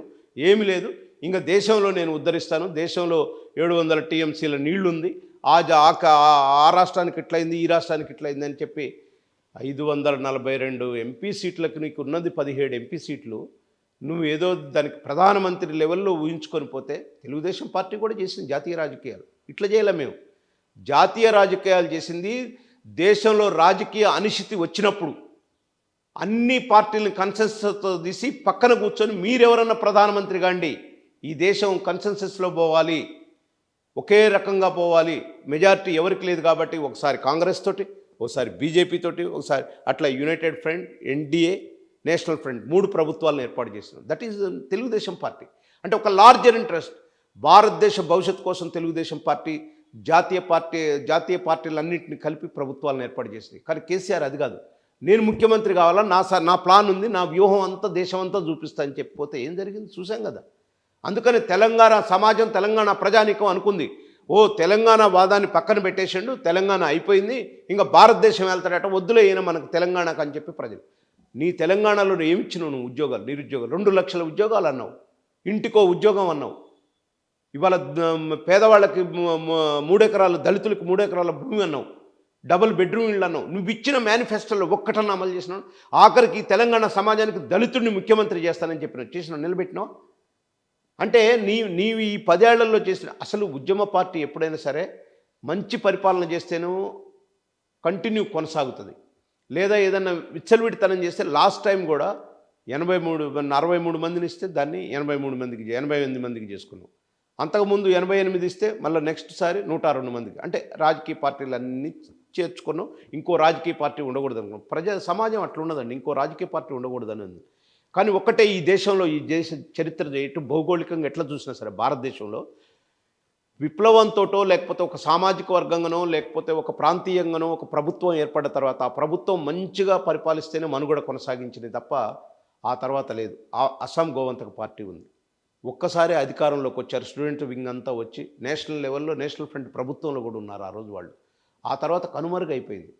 ఏమి లేదు, ఇంకా దేశంలో నేను ఉద్ధరిస్తాను, దేశంలో 700 టీఎంసీల నీళ్లుంది, ఆ రాష్ట్రానికి ఇట్లయింది, ఈ రాష్ట్రానికి ఇట్లయింది అని చెప్పి 542 ఎంపీ సీట్లకు నీకు ఉన్నది 17 ఎంపీ సీట్లు, నువ్వు ఏదో దానికి ప్రధానమంత్రి లెవెల్లో ఊహించుకొని పోతే తెలుగుదేశం పార్టీ కూడా చేసింది జాతీయ రాజకీయాలు. ఇట్లా చేయలే మేము. జాతీయ రాజకీయాలు చేసింది దేశంలో రాజకీయ అనిశ్చితి వచ్చినప్పుడు అన్ని పార్టీలను కన్సెన్సస్తో తీసి పక్కన కూర్చొని మీరెవరన్నా ప్రధానమంత్రి కాండి, ఈ దేశం కన్సెన్సస్లో పోవాలి, ఒకే రకంగా పోవాలి, మెజారిటీ ఎవరికి లేదు కాబట్టి ఒకసారి కాంగ్రెస్ తోటి, ఒకసారి బీజేపీ తోటి, ఒకసారి అట్లా United front, NDA, national front 3 ప్రభుత్వాలను ఏర్పాటు చేసినాం. That is Telugu Desam party. అంటే ఒక లార్జర్ ఇంట్రెస్ట్, భారతదేశ భవిష్యత్తు కోసం తెలుగుదేశం పార్టీ జాతీయ పార్టీలన్నింటినీ కలిపి ప్రభుత్వాలను ఏర్పాటు చేసింది. కానీ కేసీఆర్ అది కాదు, నేను ముఖ్యమంత్రి కావాలా, నా ప్లాన్ ఉంది, నా వ్యూహం అంతా దేశం అంతా చూపిస్తా అని చెప్పిపోతే ఏం జరిగింది చూసాం కదా. అందుకని తెలంగాణ సమాజం, తెలంగాణ ప్రజానీకం అనుకుంది, ఓ తెలంగాణ వాదాన్ని పక్కన పెట్టేసిండు, తెలంగాణ అయిపోయింది, ఇంకా భారతదేశం వెళ్తాడట, వద్దులే ఈయన మనకు తెలంగాణకు అని చెప్పి ప్రజలు. నీ తెలంగాణలో ఏమిచ్చినావు నువ్వు? ఉద్యోగాలు, నిరుద్యోగాలు, 2 లక్షల ఉద్యోగాలు అన్నావు, ఇంటికో ఉద్యోగం అన్నావు. ఇవాళ పేదవాళ్ళకి 3 ఎకరాలు, దళితులకు 3 ఎకరాల భూమి అన్నావు, డబుల్ బెడ్రూమ్ ఇళ్ళు అన్నావు. నువ్వు ఇచ్చిన మేనిఫెస్టోలో ఒక్కటన్నా అమలు చేసినావు? ఆఖరికి తెలంగాణ సమాజానికి దళితుడిని ముఖ్యమంత్రి చేస్తానని చెప్పినావు, నిలబెట్టినావు. అంటే నీవు ఈ 10 ఏళ్లలో చేసిన అసలు ఉద్యమ పార్టీ ఎప్పుడైనా సరే మంచి పరిపాలన చేస్తేనూ కంటిన్యూ కొనసాగుతుంది, లేదా ఏదన్నా విచ్చలవిడితనం చేస్తే లాస్ట్ టైం కూడా 63 మందిని ఇస్తే దాన్ని 88 మందికి చేసుకున్నాం. అంతకుముందు 88 ఇస్తే మళ్ళీ నెక్స్ట్ సారి 102 మందికి. అంటే రాజకీయ పార్టీలన్నీ చేర్చుకున్నాం. ఇంకో రాజకీయ పార్టీ ఉండకూడదు అనుకున్నాం. సమాజం అట్లా ఉండదండి, ఇంకో రాజకీయ పార్టీ ఉండకూడదని ఉంది. కానీ ఒక్కటే ఈ దేశంలో, ఈ దేశ చరిత్ర ఎటు భౌగోళికంగా ఎట్లా చూసినా సరే భారతదేశంలో విప్లవంతోటో లేకపోతే ఒక సామాజిక వర్గంగానో లేకపోతే ఒక ప్రాంతీయంగానో ఒక ప్రభుత్వం ఏర్పడిన తర్వాత ఆ ప్రభుత్వం మంచిగా పరిపాలిస్తేనే మనుగడ కొనసాగించింది తప్ప ఆ తర్వాత లేదు. అస్సాం గోవంతక పార్టీ ఉంది. ఒక్కసారి అధికారంలోకి వచ్చారు, స్టూడెంట్ వింగ్ అంతా వచ్చి నేషనల్ లెవెల్లో నేషనల్ ఫ్రంట్ ప్రభుత్వంలో కూడా ఉన్నారు ఆ రోజు వాళ్ళు. ఆ తర్వాత కనుమరుగైపోయింది,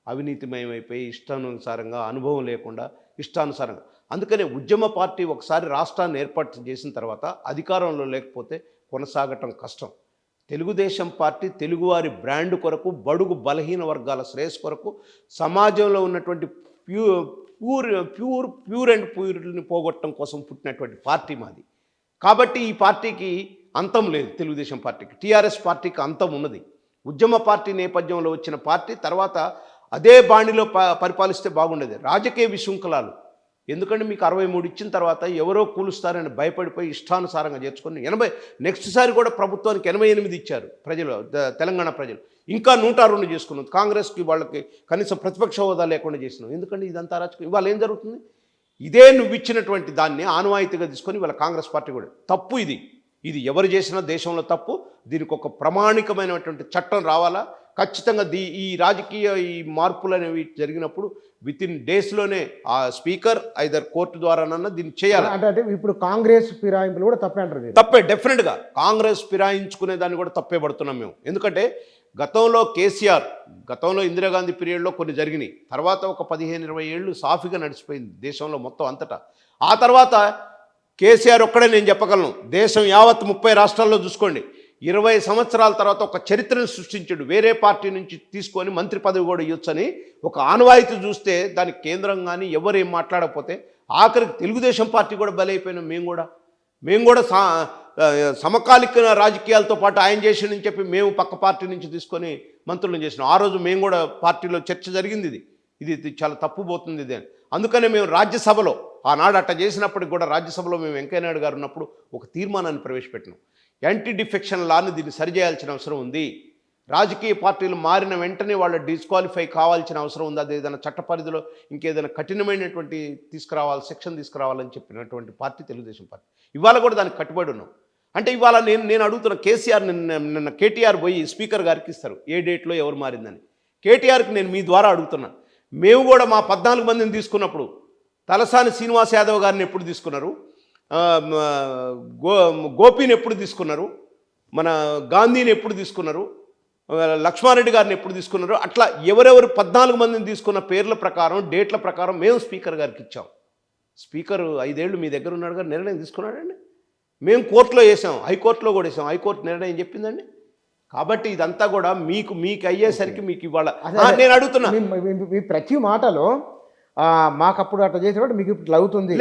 అవినీతిమయమైపోయి ఇష్టానుసారంగా, అనుభవం లేకుండా ఇష్టానుసారంగా. అందుకనే ఉద్యమ పార్టీ ఒకసారి రాష్ట్రాన్ని ఏర్పాటు చేసిన తర్వాత అధికారంలో లేకపోతే కొనసాగటం కష్టం. తెలుగుదేశం పార్టీ తెలుగువారి బ్రాండ్ కొరకు, బడుగు బలహీన వర్గాల శ్రేయస్ కొరకు, సమాజంలో ఉన్నటువంటి ప్యూర్ అండ్ ప్యూర్ని పోగొట్టడం కోసం పుట్టినటువంటి పార్టీ మాది. కాబట్టి ఈ పార్టీకి అంతం లేదు. తెలుగుదేశం పార్టీకి, టీఆర్ఎస్ పార్టీకి అంతం ఉన్నది. ఉద్యమ పార్టీ నేపథ్యంలో వచ్చిన పార్టీ తర్వాత అదే బాణిలో పరిపాలిస్తే బాగుండేది. రాజకీయ విశృంఖలాలు ఎందుకంటే మీకు 63 ఇచ్చిన తర్వాత ఎవరో కూలుస్తారని భయపడిపోయి ఇష్టానుసారంగా చేర్చుకొని నెక్స్ట్ సారి కూడా ప్రభుత్వానికి 88 ఇచ్చారు ప్రజలు, తెలంగాణ ప్రజలు. ఇంకా 102 చేసుకున్నాం. కాంగ్రెస్కి వాళ్ళకి కనీసం ప్రతిపక్ష హోదా లేకుండా చేసినాం. ఎందుకంటే ఇదంతా రాజకీయం. ఇవాళ ఏం జరుగుతుంది? ఇదే నువ్వు ఇచ్చినటువంటి దాన్ని ఆనవాయితీగా తీసుకొని వాళ్ళ కాంగ్రెస్ పార్టీ కూడా తప్పు. ఇది ఎవరు చేసినా దేశంలో తప్పు. దీనికి ఒక ప్రామాణికమైనటువంటి చట్టం రావాలా. ఖచ్చితంగా ఈ రాజకీయ ఈ మార్పులు అనేవి జరిగినప్పుడు వితిన్ డేస్లోనే ఆ స్పీకర్ ఐదర్ కోర్టు ద్వారానన్నా దీన్ని చేయాలి. అంటే ఇప్పుడు కాంగ్రెస్ ఫిరాయింపులు కూడా తప్పే అంటారు? తప్పే, డెఫినెట్గా కాంగ్రెస్ ఫిరాయించుకునే దాన్ని కూడా తప్పే పడుతున్నాం మేము. ఎందుకంటే గతంలో కేసీఆర్, గతంలో ఇందిరాగాంధీ పీరియడ్లో కొన్ని జరిగినాయి. తర్వాత ఒక 15-20 ఏళ్ళు సాఫీగా నడిచిపోయింది దేశంలో మొత్తం అంతటా. ఆ తర్వాత కేసీఆర్ ఒక్కడే నేను చెప్పగలను, దేశం యావత్ 30 రాష్ట్రాల్లో చూసుకోండి, 20 సంవత్సరాల తర్వాత ఒక చరిత్రను సృష్టించాడు. వేరే పార్టీ నుంచి తీసుకొని మంత్రి పదవి కూడా ఇవ్వచ్చని ఒక ఆనవాయితీ చూస్తే దానికి కేంద్రం కానీ ఎవరు ఏం మాట్లాడకపోతే ఆఖరికి తెలుగుదేశం పార్టీ కూడా బలైపోయినాం. మేము కూడా సమకాలిక రాజకీయాలతో పాటు ఆయన చేసిండని చెప్పి మేము పక్క పార్టీ నుంచి తీసుకొని మంత్రులను చేసినాం. ఆ రోజు మేము కూడా పార్టీలో చర్చ జరిగింది. ఇది చాలా తప్పు పోతుంది ఇది అని. అందుకనే మేము రాజ్యసభలో ఆనాడు అట్ట చేసినప్పటికి కూడా రాజ్యసభలో మేము వెంకయ్యనాయుడు గారు ఉన్నప్పుడు ఒక తీర్మానాన్ని ప్రవేశపెట్టినాం. యాంటీ డిఫెక్షన్ లాని దీన్ని సరిచేయాల్సిన అవసరం ఉంది. రాజకీయ పార్టీలు మారిన వెంటనే వాళ్ళు డిస్క్వాలిఫై కావాల్సిన అవసరం ఉంది. అది ఏదైనా చట్ట పరిధిలో ఇంకేదైనా కఠినమైనటువంటి సెక్షన్ తీసుకురావాలని చెప్పినటువంటి పార్టీ తెలుగుదేశం పార్టీ. ఇవాళ కూడా దానికి కట్టుబడి ఉన్నాం. అంటే ఇవాళ నేను అడుగుతున్న కేసీఆర్ నిన్న కేటీఆర్ పోయి స్పీకర్ గారికి ఇస్తారు ఏ డేట్లో ఎవరు మారిందని. కేటీఆర్కి నేను మీ ద్వారా అడుగుతున్నా, మేము కూడా మా 14 మందిని తీసుకున్నప్పుడు తలసాని శ్రీనివాస్ యాదవ్ గారిని ఎప్పుడు తీసుకున్నారు, గోపిని ఎప్పుడు తీసుకున్నారు, మన గాంధీని ఎప్పుడు తీసుకున్నారు, లక్ష్మారెడ్డి గారిని ఎప్పుడు తీసుకున్నారు, అట్లా ఎవరెవరు 14 మందిని తీసుకున్న పేర్ల ప్రకారం డేట్ల ప్రకారం మేము స్పీకర్ గారికి ఇచ్చాం. స్పీకర్ 5 ఏళ్ళు మీ దగ్గర ఉన్నాడు గారు నిర్ణయం తీసుకున్నాడండి. మేము కోర్టులో వేసాం, హైకోర్టులో కూడా వేసాం. హైకోర్టు నిర్ణయం చెప్పిందండి. కాబట్టి ఇదంతా కూడా మీకు అయ్యేసరికి మీకు ఇవాళ నేను అడుగుతున్నా, మీ ప్రతి మాటలో మాకప్పుడు అట్లా చేసేవాడు మీకు ఇప్పుడు అవుతుంది.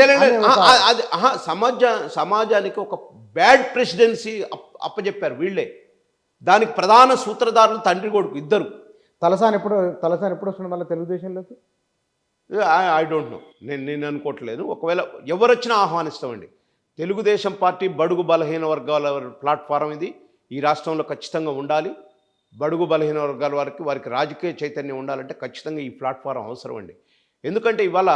సమాజానికి ఒక బ్యాడ్ ప్రెసిడెన్సీ అప్పచెప్పారు వీళ్ళే. దానికి ప్రధాన సూత్రధారులు తండ్రి కొడుకు ఇద్దరు. తలసాని ఎప్పుడు వస్తున్నాడు మళ్ళీ తెలుగుదేశంలోకి? ఐ డోంట్ నో, నేను అనుకోవట్లేదు. ఒకవేళ ఎవరు వచ్చినా ఆహ్వానిస్తామండి. తెలుగుదేశం పార్టీ బడుగు బలహీన వర్గాల ప్లాట్ఫారం ఇది. ఈ రాష్ట్రంలో ఖచ్చితంగా ఉండాలి. బడుగు బలహీన వర్గాల వారికి రాజకీయ చైతన్యం ఉండాలంటే ఖచ్చితంగా ఈ ప్లాట్ఫారం అవసరం అండి. ఎందుకంటే ఇవాళ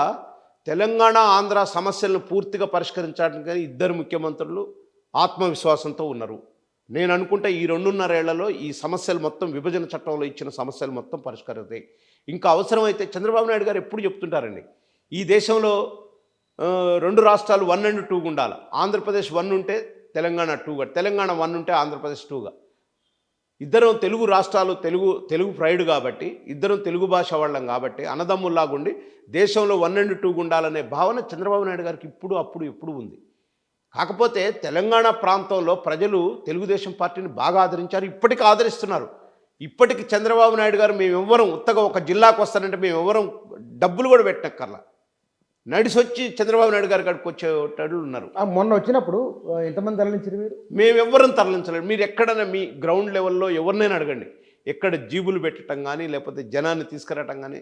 తెలంగాణ ఆంధ్ర సమస్యలను పూర్తిగా పరిష్కరించడానికి ఇద్దరు ముఖ్యమంత్రులు ఆత్మవిశ్వాసంతో ఉన్నారు. నేను అనుకుంటే ఈ 2.5 ఏళ్లలో ఈ సమస్యలు మొత్తం, విభజన చట్టంలో ఇచ్చిన సమస్యలు మొత్తం పరిష్కరిస్తాయి. ఇంకా అవసరమైతే చంద్రబాబు నాయుడు గారు ఎప్పుడు చెప్తుంటారండి, ఈ దేశంలో 2 రాష్ట్రాలు 1 and 2 ఉండాలి. ఆంధ్రప్రదేశ్ 1 ఉంటే తెలంగాణ 2గా, తెలంగాణ 1 ఉంటే ఆంధ్రప్రదేశ్ 2గా. ఇద్దరం తెలుగు రాష్ట్రాలు, తెలుగు ప్రైడ్ కాబట్టి, ఇద్దరం తెలుగు భాష వాళ్ళం కాబట్టి అన్నదమ్ముల్లాగుండి దేశంలో 1 and 2 ఉండాలనే భావన చంద్రబాబు నాయుడు గారికి ఎప్పుడు ఉంది. కాకపోతే తెలంగాణ ప్రాంతంలో ప్రజలు తెలుగుదేశం పార్టీని బాగా ఆదరించారు, ఇప్పటికీ ఆదరిస్తున్నారు. ఇప్పటికి చంద్రబాబు నాయుడు గారు మేమెవ్వరం ఉత్తగా ఒక జిల్లాకు వస్తానంటే మేమెవ్వరం డబ్బులు కూడా పెట్టక్కర్లా, నడిసొచ్చి చంద్రబాబు నాయుడు గారి కాడికి వచ్చేటట్లు ఉన్నారు. మొన్న వచ్చినప్పుడు ఎంతమంది తరలించారు మీరు? మేమెవ్వరం తరలించలేదు. మీరు ఎక్కడైనా మీ గ్రౌండ్ లెవెల్లో ఎవరినైనా అడగండి, ఎక్కడ జీబులు పెట్టడం కానీ లేకపోతే జనాన్ని తీసుకురావటం కానీ,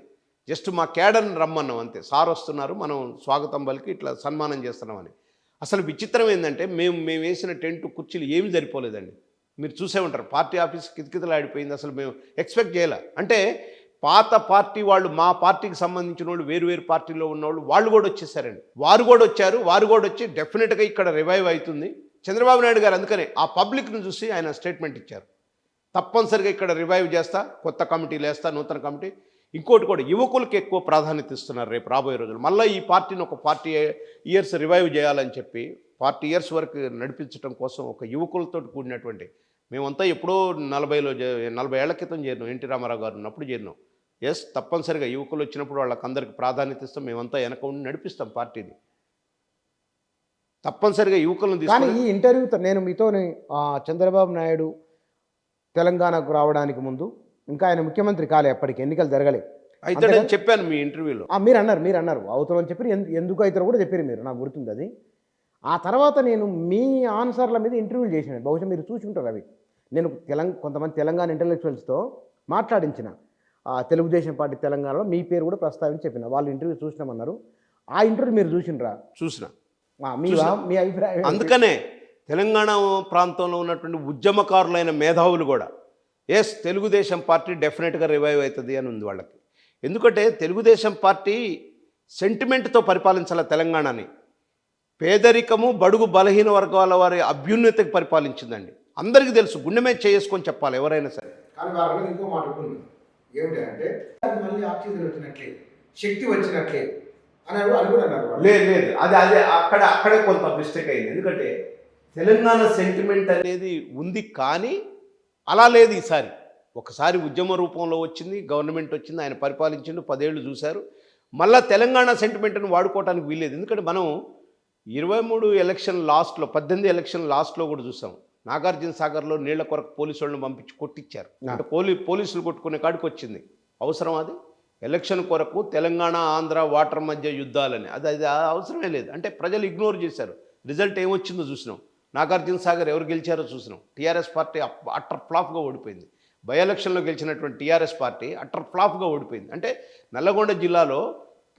జస్ట్ మా క్యాడర్ని రమ్మన్నాం అంతే. సార్ వస్తున్నారు, మనం స్వాగతం పలికి ఇట్లా సన్మానం చేస్తున్నామని. అసలు విచిత్రం ఏంటంటే మేము వేసిన టెంట్ కుర్చీలు ఏమి సరిపోలేదండి. మీరు చూసే ఉంటారు, పార్టీ ఆఫీస్ కితకితలాడిపోయింది. అసలు మేము ఎక్స్పెక్ట్ చేయాల. అంటే పాత పార్టీ వాళ్ళు, మా పార్టీకి సంబంధించిన వాళ్ళు, వేరు వేరు పార్టీలో ఉన్నవాళ్ళు వాళ్ళు కూడా వచ్చేసారండి. వారు కూడా వచ్చారు. వారు కూడా వచ్చి డెఫినెట్గా ఇక్కడ రివైవ్ అవుతుంది. చంద్రబాబు నాయుడు గారు అందుకనే ఆ పబ్లిక్ను చూసి ఆయన స్టేట్మెంట్ ఇచ్చారు, తప్పనిసరిగా ఇక్కడ రివైవ్ చేస్తా, కొత్త కమిటీలు వేస్తా, నూతన కమిటీ. ఇంకోటి కూడా, యువకులకు ఎక్కువ ప్రాధాన్యత ఇస్తున్నారు రేపు రాబోయే రోజులు. మళ్ళీ ఈ పార్టీని ఒక 40 ఇయర్స్ రివైవ్ చేయాలని చెప్పి 40 ఇయర్స్ వరకు నడిపించడం కోసం ఒక యువకులతో కూడినటువంటి, మేమంతా ఎప్పుడో 40 ఏళ్ల క్రితం చేరినాం, ఎన్టీ రామారావు గారు ఉన్నప్పుడు చేరినాం. ఎస్, తప్పనిసరిగా యువకులు వచ్చినప్పుడు వాళ్ళకందరికి ప్రాధాన్యత ఇస్తాం, మేమంతా వెనక ఉండి నడిపిస్తాం పార్టీని. తప్పనిసరిగా యువకులను కానీ తీసుకొని. ఈ ఇంటర్వ్యూతో నేను మీతోని చంద్రబాబు నాయుడు తెలంగాణకు రావడానికి ముందు ఇంకా ఆయన ముఖ్యమంత్రి కాలే, అప్పటికి ఎన్నికలు జరగలే. అయితే నేను చెప్పాను మీ ఇంటర్వ్యూలో. మీరు అన్నారు అవుతామని చెప్పి, ఎందుకు అవుతారో కూడా చెప్పారు మీరు, నాకు గుర్తుంది అది. ఆ తర్వాత నేను మీ ఆన్సర్ల మీద ఇంటర్వ్యూలు చేసినాను, బహుశా మీరు చూసి ఉంటారు అవి. నేను కొంతమంది తెలంగాణ ఇంటలెక్చువల్స్తో మాట్లాడించిన, తెలుగుదేశం పార్టీ తెలంగాణలో మీ పేరు కూడా ప్రస్తావించి చెప్పిన, వాళ్ళు ఇంటర్వ్యూ చూసినామన్నారు. ఆ ఇంటర్వ్యూ మీరు చూసినరా? చూసిన. మీ అభిప్రాయం? అందుకనే తెలంగాణ ప్రాంతంలో ఉన్నటువంటి ఉద్యమకారులైన మేధావులు కూడా ఎస్, తెలుగుదేశం పార్టీ డెఫినెట్గా రివైవ్ అవుతుంది అని ఉంది వాళ్ళకి. ఎందుకంటే తెలుగుదేశం పార్టీ సెంటిమెంట్తో పరిపాలించాల తెలంగాణని. పేదరికము, బడుగు బలహీన వర్గాల వారి అభ్యున్నతికి పరిపాలించిందండి. అందరికీ తెలుసు, గుండె మీద చేసుకొని చెప్పాలి ఎవరైనా సరే. కానీ వాళ్ళ ఇంకో మాట ఉంటుంది, ఏమిటంటే అది మళ్ళీ ఆక్సిజన్ వచ్చినట్లే, శక్తి వచ్చినట్లే అని కూడా అన్నారు. లేదు, అది అక్కడే కొంత మిస్టేక్ అయింది. ఎందుకంటే తెలంగాణ సెంటిమెంట్ అనేది ఉంది, కానీ అలా లేదు ఈసారి. ఒకసారి ఉద్యమ రూపంలో వచ్చింది, గవర్నమెంట్ వచ్చింది, ఆయన పరిపాలించిండు, 10 ఏళ్ళు చూశారు. మళ్ళీ తెలంగాణ సెంటిమెంట్ని వాడుకోవడానికి వీల్లేదు. ఎందుకంటే మనం 23 ఎలక్షన్ లాస్ట్లో, 18 ఎలక్షన్ లాస్ట్లో కూడా చూసాం. నాగార్జున సాగర్లో నీళ్ల కొరకు పోలీసు వాళ్ళని పంపించి కొట్టించారు. అంటే పోలీసులు కొట్టుకునే కాడికి వచ్చింది. అవసరం అది? ఎలక్షన్ కొరకు తెలంగాణ ఆంధ్ర వాటర్ మధ్య యుద్ధాలని, అది అవసరమే లేదు. అంటే ప్రజలు ఇగ్నోర్ చేశారు. రిజల్ట్ ఏమొచ్చిందో చూసినాం. నాగార్జున సాగర్ ఎవరు గెలిచారో చూసినాం. టీఆర్ఎస్ పార్టీ అట్టర్ ఫ్లాప్గా ఓడిపోయింది. బై ఎలక్షన్లో గెలిచినటువంటి టీఆర్ఎస్ పార్టీ అట్టర్ ఫ్లాప్గా ఓడిపోయింది. అంటే నల్లగొండ జిల్లాలో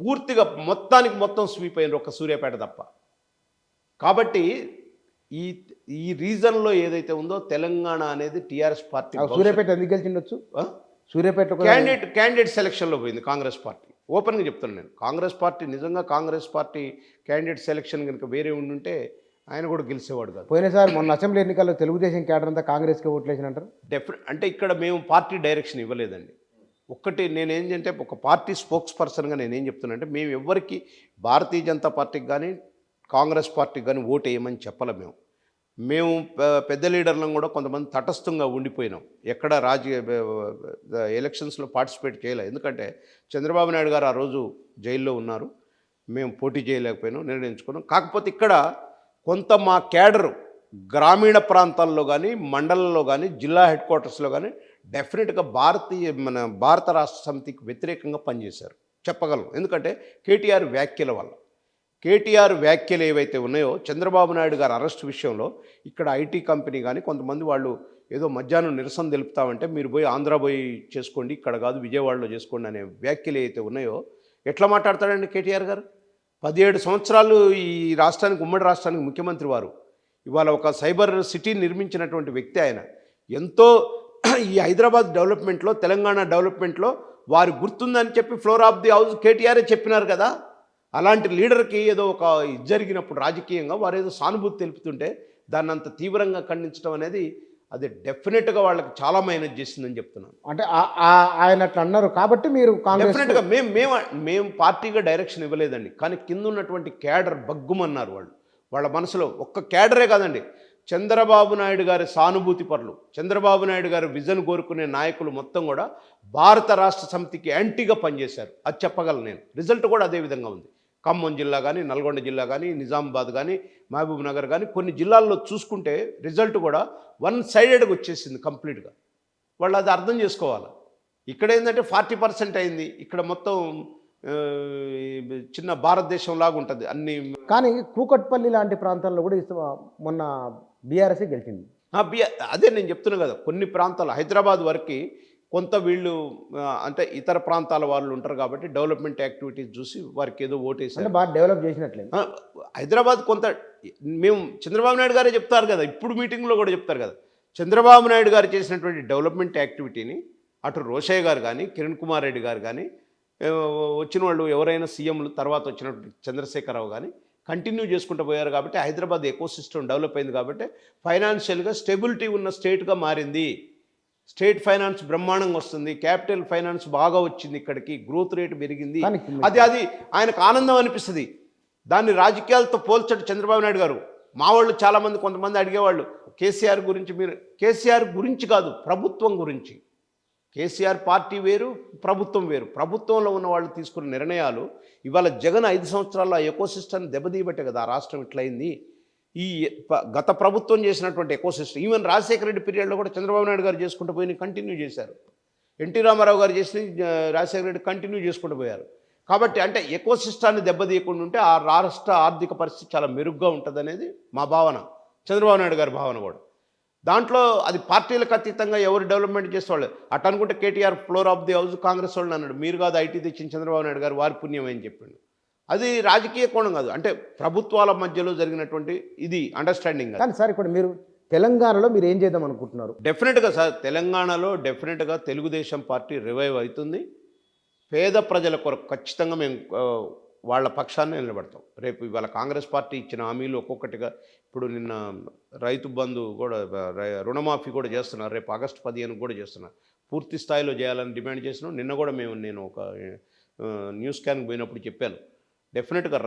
పూర్తిగా మొత్తం స్వీప్ అయినారు, ఒక సూర్యాపేట తప్ప. కాబట్టి ఈ రీజన్లో ఏదైతే ఉందో తెలంగాణ అనేది టీఆర్ఎస్ పార్టీ. సూర్యాపేట ఎందుకు గెలిచిండొచ్చు? సూర్యాపేట క్యాండిడేట్ సెలక్షన్లో పోయింది కాంగ్రెస్ పార్టీ. ఓపెన్గా చెప్తున్నాను నేను. కాంగ్రెస్ పార్టీ నిజంగా కాంగ్రెస్ పార్టీ క్యాండిడేట్ సెలక్షన్ కనుక వేరే ఉండుంటే ఆయన కూడా గెలిచేవాడు కాదు. పోయినసారి మొన్న అసెంబ్లీ ఎన్నికల్లో తెలుగుదేశం క్యాడర్ అంతా కాంగ్రెస్కి ఓట్లేసినంటారు. అంటే ఇక్కడ మేము పార్టీ డైరెక్షన్ ఇవ్వలేదండి. ఒక్కటి నేనేంటంటే ఒక పార్టీ స్పోక్స్ పర్సన్గా నేనేం చెప్తున్నానంటే, మేము ఎవ్వరికి భారతీయ జనతా పార్టీకి కానీ కాంగ్రెస్ పార్టీకి కానీ ఓటు వేయమని చెప్పలే. మేము పెద్ద లీడర్లను కూడా కొంతమంది తటస్థంగా ఉండిపోయినాం. ఎక్కడ ఎలక్షన్స్లో పార్టిసిపేట్ చేయలే. ఎందుకంటే చంద్రబాబు నాయుడు గారు ఆ రోజు జైల్లో ఉన్నారు, మేము పోటీ చేయలేకపోయినాం, నిర్ణయించుకున్నాం. కాకపోతే ఇక్కడ కొంత మా క్యాడరు గ్రామీణ ప్రాంతాల్లో కానీ, మండలంలో కానీ, జిల్లా హెడ్ క్వార్టర్స్లో కానీ డెఫినెట్గా భారత రాష్ట్ర సమితికి వ్యతిరేకంగా పనిచేశారు చెప్పగలం. ఎందుకంటే కేటీఆర్ వ్యాఖ్యల వల్ల. కేటీఆర్ వ్యాఖ్యలు ఏవైతే ఉన్నాయో, చంద్రబాబు నాయుడు గారు అరెస్ట్ విషయంలో ఇక్కడ ఐటీ కంపెనీ కానీ కొంతమంది వాళ్ళు ఏదో మధ్యాహ్నం నిరసన తెలుపుతామంటే మీరు పోయి ఆంధ్ర పోయి చేసుకోండి, ఇక్కడ కాదు విజయవాడలో చేసుకోండి అనే వ్యాఖ్యలు ఏవైతే ఉన్నాయో, ఎట్లా మాట్లాడతాడండి కేటీఆర్ గారు? 17 సంవత్సరాలు ఈ రాష్ట్రానికి, ఉమ్మడి రాష్ట్రానికి ముఖ్యమంత్రి వారు. ఇవాళ ఒక సైబర్ సిటీ నిర్మించినటువంటి వ్యక్తి ఆయన. ఎంతో ఈ హైదరాబాద్ డెవలప్మెంట్లో, తెలంగాణ డెవలప్మెంట్లో వారు గుర్తుందని చెప్పి ఫ్లోర్ ఆఫ్ ది హౌస్ కేటీఆరే చెప్పినారు కదా. అలాంటి లీడర్కి ఏదో ఒక జరిగినప్పుడు రాజకీయంగా వారు ఏదో సానుభూతి తెలుపుతుంటే దాన్ని అంత తీవ్రంగా ఖండించడం అనేది అది డెఫినెట్గా వాళ్ళకి చాలా మైనస్ చేసిందని చెప్తున్నాను. అంటే ఆయన అట్లా అన్నారు కాబట్టి మీరు డెఫినెట్గా మేము పార్టీగా డైరెక్షన్ ఇవ్వలేదండి. కానీ కింద ఉన్నటువంటి క్యాడర్ బగ్గుమన్నారు. వాళ్ళ మనసులో ఒక్క క్యాడరే కాదండి, చంద్రబాబు నాయుడు గారి సానుభూతి పరులు, చంద్రబాబు నాయుడు గారి విజన్ కోరుకునే నాయకులు మొత్తం కూడా భారత రాష్ట్ర సమితికి యాంటీగా పనిచేశారు. అది చెప్పగలను నేను. రిజల్ట్ కూడా అదే విధంగా ఉంది. ఖమ్మం జిల్లా కానీ, నల్గొండ జిల్లా కానీ, నిజామాబాద్ కానీ, మహబూబ్ నగర్ కానీ కొన్ని జిల్లాల్లో చూసుకుంటే రిజల్ట్ కూడా 1 సైడెడ్గా వచ్చేసింది కంప్లీట్గా. వాళ్ళు అది అర్థం చేసుకోవాలి. ఇక్కడ ఏంటంటే 40% అయింది, ఇక్కడ మొత్తం చిన్న భారతదేశం లాగా ఉంటుంది అన్ని. కానీ కూకట్పల్లి లాంటి ప్రాంతాల్లో కూడా మొన్న బీఆర్ఎస్ఏ గెలిచింది. అదే నేను చెప్తున్నా కదా, కొన్ని ప్రాంతాలు హైదరాబాద్ వరకు కొంత వీళ్ళు అంటే ఇతర ప్రాంతాల వాళ్ళు ఉంటారు కాబట్టి డెవలప్మెంట్ యాక్టివిటీస్ చూసి వారికి ఏదో ఓటేసారు. బాగా డెవలప్ చేసినట్లే హైదరాబాద్ కొంత మేము చంద్రబాబు నాయుడు గారే చెప్తారు కదా, ఇప్పుడు మీటింగ్లో కూడా చెప్తారు కదా, చంద్రబాబు నాయుడు గారు చేసినటువంటి డెవలప్మెంట్ యాక్టివిటీని అటు రోషయ్య గారు కానీ కిరణ్ కుమార్ రెడ్డి గారు కానీ వచ్చిన వాళ్ళు ఎవరైనా సీఎంలు తర్వాత వచ్చినటువంటి చంద్రశేఖరరావు కానీ కంటిన్యూ చేసుకుంటూ పోయారు కాబట్టి హైదరాబాద్ ఎకో సిస్టమ్ డెవలప్ అయింది కాబట్టి ఫైనాన్షియల్గా స్టెబిలిటీ ఉన్న స్టేట్గా మారింది. స్టేట్ ఫైనాన్స్ బ్రహ్మాండంగా వస్తుంది, క్యాపిటల్ ఫైనాన్స్ బాగా వచ్చింది, ఇక్కడికి గ్రోత్ రేట్ పెరిగింది. అది ఆయనకు ఆనందం అనిపిస్తుంది. దాన్ని రాజకీయాలతో పోల్చడు చంద్రబాబు నాయుడు గారు. మా వాళ్ళు చాలామంది కొంతమంది అడిగేవాళ్ళు కేసీఆర్ గురించి, మీరు కేసీఆర్ గురించి కాదు, ప్రభుత్వం గురించి. కేసీఆర్ పార్టీ వేరు, ప్రభుత్వం వేరు. ప్రభుత్వంలో ఉన్న వాళ్ళు తీసుకున్న నిర్ణయాలు ఇవాళ జగన్ 5 సంవత్సరాల్లో ఆ ఎకోసిస్టమ్ని దెబ్బతీయబట్టే కదా ఆ రాష్ట్రం ఇట్లయింది. ఈ గత ప్రభుత్వం చేసినటువంటి ఎకోసిస్టమ్, ఈవెన్ రాజశేఖర రెడ్డి పీరియడ్లో కూడా చంద్రబాబు నాయుడు గారు చేసుకుంటూ పోయి కంటిన్యూ చేశారు. ఎన్టీ రామారావు గారు చేసి రాజశేఖర రెడ్డి కంటిన్యూ చేసుకుంటూ పోయారు. కాబట్టి అంటే ఎకోసిస్టాన్ని దెబ్బతీయకుండా ఉంటే ఆ రాష్ట్ర ఆర్థిక పరిస్థితి చాలా మెరుగ్గా ఉంటుంది అనేది మా భావన, చంద్రబాబు నాయుడు గారి భావన కూడా. దాంట్లో అది పార్టీలకు అతీతంగా ఎవరు డెవలప్మెంట్ చేసేవాళ్ళు. అటు అనుకుంటే KTR floor of the house Congress వాళ్ళని అన్నాడు, మీరు కాదు ఐటీ తెచ్చిన చంద్రబాబు నాయుడు గారు, వారి పుణ్యం అని చెప్పిండు. అది రాజకీయ కోణం కాదు, అంటే ప్రభుత్వాల మధ్యలో జరిగినటువంటి ఇది అండర్స్టాండింగ్. కానీ సార్ ఇప్పుడు మీరు తెలంగాణలో మీరు ఏం చేద్దాం అనుకుంటున్నారు? డెఫినెట్గా సార్, తెలంగాణలో డెఫినెట్గా తెలుగుదేశం పార్టీ రివైవ్ అవుతుంది. పేద ప్రజల కొరకు ఖచ్చితంగా మేము వాళ్ళ పక్షాన్ని నిలబడతాం. రేపు ఇవాళ కాంగ్రెస్ పార్టీ ఇచ్చిన హామీలు ఒక్కొక్కటిగా, ఇప్పుడు నిన్న రైతు బంధు కూడా, రుణమాఫీ కూడా చేస్తున్నారు, రేపు ఆగస్టు 15 కూడా చేస్తున్నారు. పూర్తి స్థాయిలో చేయాలని డిమాండ్ చేసినాం. నిన్న కూడా నేను ఒక న్యూస్ క్యాన్కి పోయినప్పుడు చెప్పాను, డెఫినెట్గా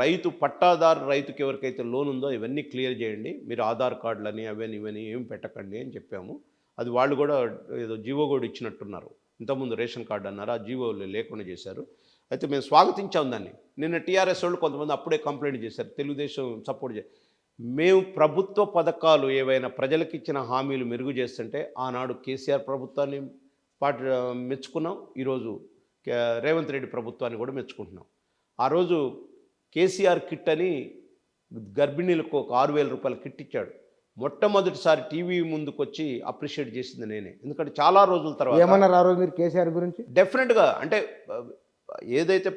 పట్టాదారు రైతుకి ఎవరికైతే లోన్ ఉందో ఇవన్నీ క్లియర్ చేయండి, మీరు ఆధార్ కార్డులని అవన్నీ ఇవన్నీ ఏం పెట్టకండి అని చెప్పాము. అది వాళ్ళు కూడా ఏదో జీవో కూడా ఇచ్చినట్టున్నారు. ఇంతకుముందు రేషన్ కార్డు అన్నారు, ఆ జీవో లేకుండా చేశారు. అయితే మేము స్వాగతించాం దాన్ని. నిన్న టీఆర్ఎస్ వాళ్ళు కొంతమంది అప్పుడే కంప్లైంట్ చేశారు, తెలుగుదేశం సపోర్ట్ మేము ప్రభుత్వ పథకాలు ఏవైనా ప్రజలకు ఇచ్చిన హామీలు మెరుగు చేస్తుంటే ఆనాడు కేసీఆర్ ప్రభుత్వాన్ని మెచ్చుకున్నాం, ఈరోజు రేవంత్ రెడ్డి ప్రభుత్వాన్ని కూడా మెచ్చుకుంటున్నాం. ఆ రోజు కేసీఆర్ కిట్ అని గర్భిణీలకు ఒక 6,000 రూపాయల కిట్ ఇచ్చాడు. మొట్టమొదటిసారి టీవీ ముందుకు వచ్చి అప్రిషియేట్ చేసింది నేనే. ఎందుకంటే చాలా రోజుల తర్వాత ఏమన్నారు ఆ రోజు మీరు కేసీఆర్ గురించి? డెఫినెట్గా అంటే ఏదైతే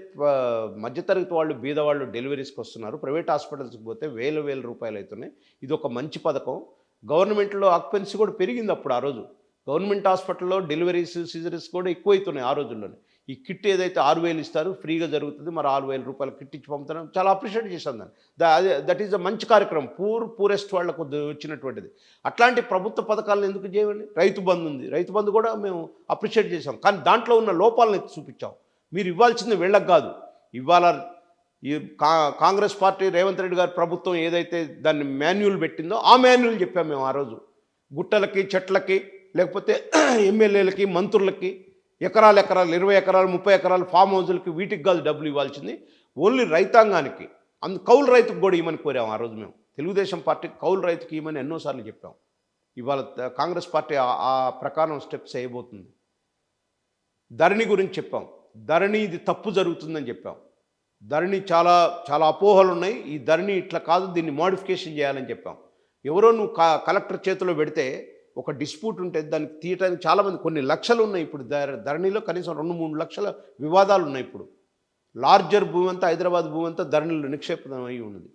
మధ్యతరగతి వాళ్ళు బీదవాళ్ళు డెలివరీస్కి వస్తున్నారు, ప్రైవేట్ హాస్పిటల్స్కి పోతే వేల రూపాయలు అవుతున్నాయి. ఇది ఒక మంచి పథకం. గవర్నమెంట్లో ఆక్యుపెన్సీ కూడా పెరిగింది అప్పుడు. ఆ రోజు గవర్నమెంట్ హాస్పిటల్లో డెలివరీస్ సిజరీస్ కూడా ఎక్కువైతున్నాయి ఆ రోజుల్లోనే. ఈ కిట్ ఏదైతే 6,000 ఇస్తారు, ఫ్రీగా జరుగుతుంది, మరి 6,000 రూపాయలు కిట్ ఇచ్చి పంపుతున్నాం. చాలా అప్రిషియేట్ చేశాను దాన్ని. దట్ ఈజ్ అ మంచి కార్యక్రమం, పూరెస్ట్ వాళ్ళకు వచ్చినటువంటిది. అట్లాంటి ప్రభుత్వ పథకాలను ఎందుకు చేయండి? రైతు బంధు ఉంది, రైతు బంధు కూడా మేము అప్రిషియేట్ చేసాం. కానీ దాంట్లో ఉన్న లోపాలను ఎత్తి చూపించాం. మీరు ఇవ్వాల్సింది వీళ్ళకి కాదు. ఇవాళ ఈ కాంగ్రెస్ పార్టీ రేవంత్ రెడ్డి గారి ప్రభుత్వం ఏదైతే దాన్ని మాన్యువల్ పెట్టిందో ఆ మాన్యువల్ చెప్పాం మేము ఆ రోజు. గుట్టలకి, చెట్లకి, లేకపోతే ఎమ్మెల్యేలకి, మంత్రులకి ఎకరాలు 20 ఎకరాలు 30 ఎకరాలు ఫామ్ హౌజులకి, వీటికి కాదు డబ్బులు ఇవ్వాల్సింది, ఓన్లీ రైతాంగానికి. కౌలు రైతుకు కూడా ఇవ్వమని కోరాం ఆ రోజు మేము. తెలుగుదేశం పార్టీ కౌలు రైతుకి ఇవ్వమని ఎన్నోసార్లు చెప్పాం. ఇవాళ కాంగ్రెస్ పార్టీ ఆ ప్రకారం స్టెప్స్ వేయబోతుంది. ధరణి గురించి చెప్పాం. ధరణి ఇది తప్పు జరుగుతుందని చెప్పాం. ధరణి చాలా చాలా అపోహలు ఉన్నాయి, ఈ ధరణి ఇట్లా కాదు, దీన్ని మోడిఫికేషన్ చేయాలని చెప్పాం. ఎవరో నువ్వు కలెక్టర్ చేతిలో పెడితే ఒక డిస్ప్యూట్ ఉంటే దాన్ని తీయటానికి చాలామంది, కొన్ని లక్షలు ఉన్నాయి ఇప్పుడు ధరణిలో, కనీసం 2-3 లక్షల వివాదాలు ఉన్నాయి ఇప్పుడు. లార్జర్ భూమి అంతా, హైదరాబాద్ భూమి అంతా ధరణిలో నిక్షేపం అయి ఉన్నది.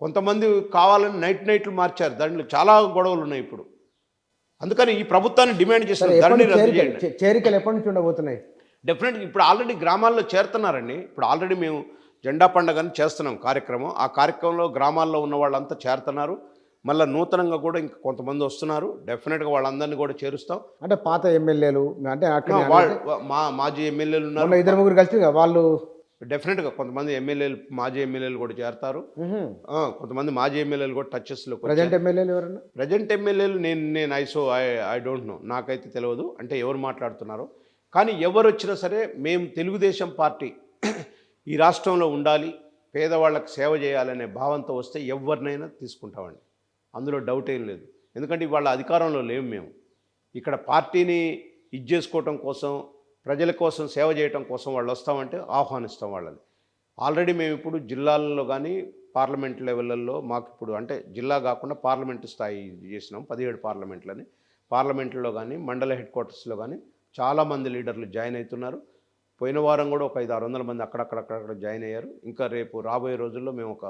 కొంతమంది కావాలని నైట్లు మార్చారు ధరణిలో, చాలా గొడవలు ఉన్నాయి ఇప్పుడు. అందుకని ఈ ప్రభుత్వాన్ని డిమాండ్ చేస్తున్నారు, ధరణి రద్దు చేయండి. చేరికలు ఎప్పటి నుంచి ఉండబోతున్నాయి? డెఫినెట్గా ఇప్పుడు ఆల్రెడీ గ్రామాల్లో చేరుతున్నారండి. ఇప్పుడు ఆల్రెడీ మేము జెండా పండుగని చేస్తున్నాం కార్యక్రమం. ఆ కార్యక్రమంలో గ్రామాల్లో ఉన్న వాళ్ళంతా చేరుతున్నారు. మళ్ళీ నూతనంగా కూడా ఇంకా కొంతమంది వస్తున్నారు. డెఫినెట్గా వాళ్ళందరినీ కూడా చేరుస్తాం. అంటే పాత ఎమ్మెల్యేలు, అంటే మాజీ ఎమ్మెల్యేలు ఉన్నారు, 2-3 కలిసి వాళ్ళు డెఫినెట్గా కొంతమంది ఎమ్మెల్యేలు, మాజీ ఎమ్మెల్యేలు కూడా చేరతారు. కొంతమంది మాజీ ఎమ్మెల్యేలు కూడా టచెస్లో. ప్రజెంట్ ఎమ్మెల్యేలు ఎవరన్నా? ప్రజెంట్ ఎమ్మెల్యేలు నేను ఐ డోంట్ నో, నాకైతే తెలియదు అంటే ఎవరు మాట్లాడుతున్నారో. కానీ ఎవరు వచ్చినా సరే మేము తెలుగుదేశం పార్టీ ఈ రాష్ట్రంలో ఉండాలి, పేదవాళ్ళకి సేవ చేయాలనే భావంతో వస్తే ఎవరినైనా తీసుకుంటామండి, అందులో డౌట్ ఏం లేదు. ఎందుకంటే ఇవాళ అధికారంలో లేము మేము. ఇక్కడ పార్టీని చేసుకోవటం కోసం, ప్రజల కోసం సేవ చేయటం కోసం వాళ్ళు వస్తామంటే ఆహ్వానిస్తాం వాళ్ళని. ఆల్రెడీ మేము ఇప్పుడు జిల్లాల్లో కానీ పార్లమెంట్ లెవెల్లో మాకు ఇప్పుడు అంటే జిల్లా కాకుండా పార్లమెంటు స్థాయి చేసినాం, 17 పార్లమెంట్లని. పార్లమెంట్లో కానీ మండల హెడ్ క్వార్టర్స్లో కానీ చాలామంది లీడర్లు జాయిన్ అవుతున్నారు. పోయిన వారం కూడా ఒక 500-600 మంది అక్కడక్కడ జాయిన్ అయ్యారు. ఇంకా రేపు రాబోయే రోజుల్లో మేము ఒక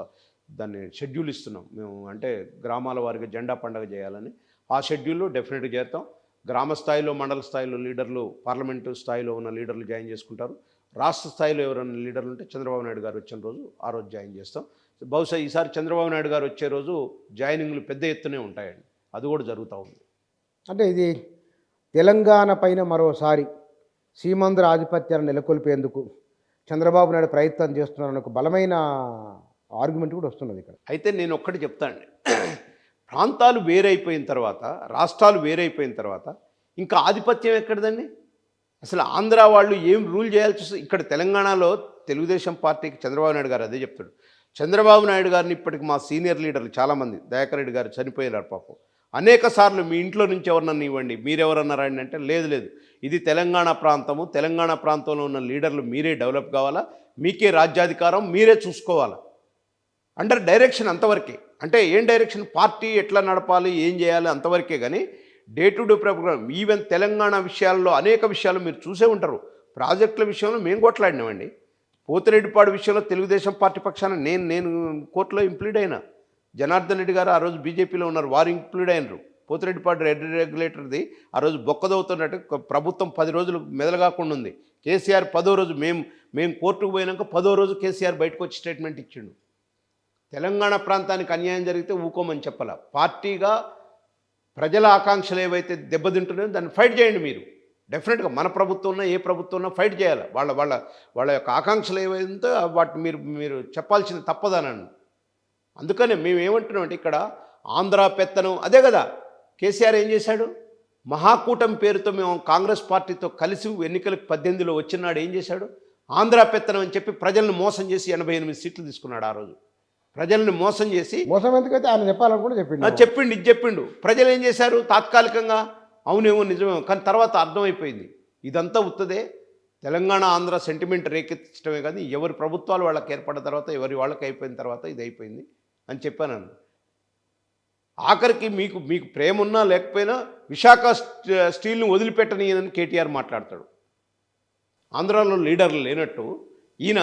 దాన్ని షెడ్యూల్ ఇస్తున్నాం మేము. అంటే గ్రామాల వారికి జెండా పండగ చేయాలని ఆ షెడ్యూల్లో డెఫినెట్గా చేస్తాం. గ్రామ స్థాయిలో, మండల స్థాయిలో లీడర్లు, పార్లమెంటు స్థాయిలో ఉన్న లీడర్లు జాయిన్ చేసుకుంటారు. రాష్ట్ర స్థాయిలో ఎవరైనా లీడర్లు ఉంటే చంద్రబాబు నాయుడు గారు వచ్చిన రోజు ఆ రోజు జాయిన్ చేస్తాం. బహుశా ఈసారి చంద్రబాబు నాయుడు గారు వచ్చే రోజు జాయినింగ్లు పెద్ద ఎత్తునే ఉంటాయండి. అది కూడా జరుగుతూ ఉంది. అంటే ఇది తెలంగాణ పైన మరోసారి సీమాంధ్ర ఆధిపత్యాన్ని నెలకొల్పేందుకు చంద్రబాబు నాయుడు ప్రయత్నం చేస్తున్నారని ఒక బలమైన ఆర్గ్యుమెంట్ కూడా వస్తున్నది ఇక్కడ. అయితే నేను ఒక్కటి చెప్తానండి, ప్రాంతాలు వేరైపోయిన తర్వాత, రాష్ట్రాలు వేరైపోయిన తర్వాత ఇంకా ఆధిపత్యం ఎక్కడదండి? అసలు ఆంధ్ర వాళ్ళు ఏం రూల్ చేయాల్సి వస్తుంది? ఇక్కడ తెలంగాణలో తెలుగుదేశం పార్టీకి చంద్రబాబు నాయుడు గారు అదే చెప్తాడు. చంద్రబాబు నాయుడు గారిని ఇప్పటికి మా సీనియర్ లీడర్లు చాలామంది, దయాకర్ రెడ్డి గారు చనిపోయినారు పాపం, అనేక సార్లు మీ ఇంట్లో నుంచి ఎవరన్నా ఇవ్వండి, మీరెవరన్నారండి అంటే లేదు ఇది తెలంగాణ ప్రాంతము, తెలంగాణ ప్రాంతంలో ఉన్న లీడర్లు మీరే డెవలప్ కావాలా, మీకే రాజ్యాధికారం, మీరే చూసుకోవాలా అండర్ డైరెక్షన్ అంతవరకే. అంటే ఏం డైరెక్షన్, పార్టీ ఎట్లా నడపాలి, ఏం చేయాలి అంతవరకే. కానీ day to day programme, even Telangana విషయాల్లో అనేక విషయాలు మీరు చూసే ఉంటారు. ప్రాజెక్టుల విషయంలో మేము కొట్లాడినామండి. పోతిరెడ్డిపాడు విషయంలో తెలుగుదేశం పార్టీ పక్షాన నేను కోర్టులో ఇంప్లీడ్ అయినా. జనార్దన్ రెడ్డి గారు ఆ రోజు బీజేపీలో ఉన్నారు, వారు ఇంప్లీడ్ అయినరు. పోతిరెడ్డిపాడు రెగ్యులేటర్ది ఆ రోజు బొక్కదవుతున్నట్టు ప్రభుత్వం 10 రోజులు మెదలగాకుండా ఉంది. కేసీఆర్ 10వ రోజు మేము కోర్టుకు పోయినాక 10వ రోజు కేసీఆర్ బయటకు వచ్చి స్టేట్మెంట్ ఇచ్చిండు. తెలంగాణ ప్రాంతానికి అన్యాయం జరిగితే ఊకోమని చెప్పాల. పార్టీగా ప్రజల ఆకాంక్షలు ఏవైతే దెబ్బతింటున్నాయో దాన్ని ఫైట్ చేయండి మీరు. డెఫినెట్గా మన ప్రభుత్వం ఉన్నా, ఏ ప్రభుత్వం ఉన్నా ఫైట్ చేయాలి. వాళ్ళ యొక్క ఆకాంక్షలు ఏవైతే వాటిని మీరు చెప్పాల్సింది తప్పదనను. అందుకనే మేము ఏమంటున్నామంటే ఇక్కడ ఆంధ్ర పెత్తనం అదే కదా. కేసీఆర్ ఏం చేశాడు? మహాకూటమి పేరుతో మేము కాంగ్రెస్ పార్టీతో కలిసి ఎన్నికలకు 18లో వచ్చినాడు. ఏం చేశాడు? ఆంధ్ర పెత్తనం అని చెప్పి ప్రజలను మోసం చేసి 88 సీట్లు తీసుకున్నాడు. ఆ రోజు ప్రజల్ని మోసం చేసి, మోసం ఎందుకైతే ఆయన చెప్పాలనుకుంటే ఇది చెప్పిండు. ప్రజలు ఏం చేశారు? తాత్కాలికంగా అవునేమో నిజమేమో, కానీ తర్వాత అర్థమైపోయింది ఇదంతా ఉత్తదే. తెలంగాణ ఆంధ్ర సెంటిమెంట్ రేకెత్తడమే కానీ ఎవరి ప్రభుత్వాలు వాళ్ళకి ఏర్పడిన తర్వాత, ఎవరి వాళ్ళకి అయిపోయిన తర్వాత ఇది అయిపోయింది అని చెప్పాను. ఆఖరికి మీకు ప్రేమ ఉన్నా లేకపోయినా విశాఖ స్టీల్ని వదిలిపెట్టనీయనని కేటీఆర్ మాట్లాడతాడు. ఆంధ్రాలో లీడర్లు లేనట్టు ఈయన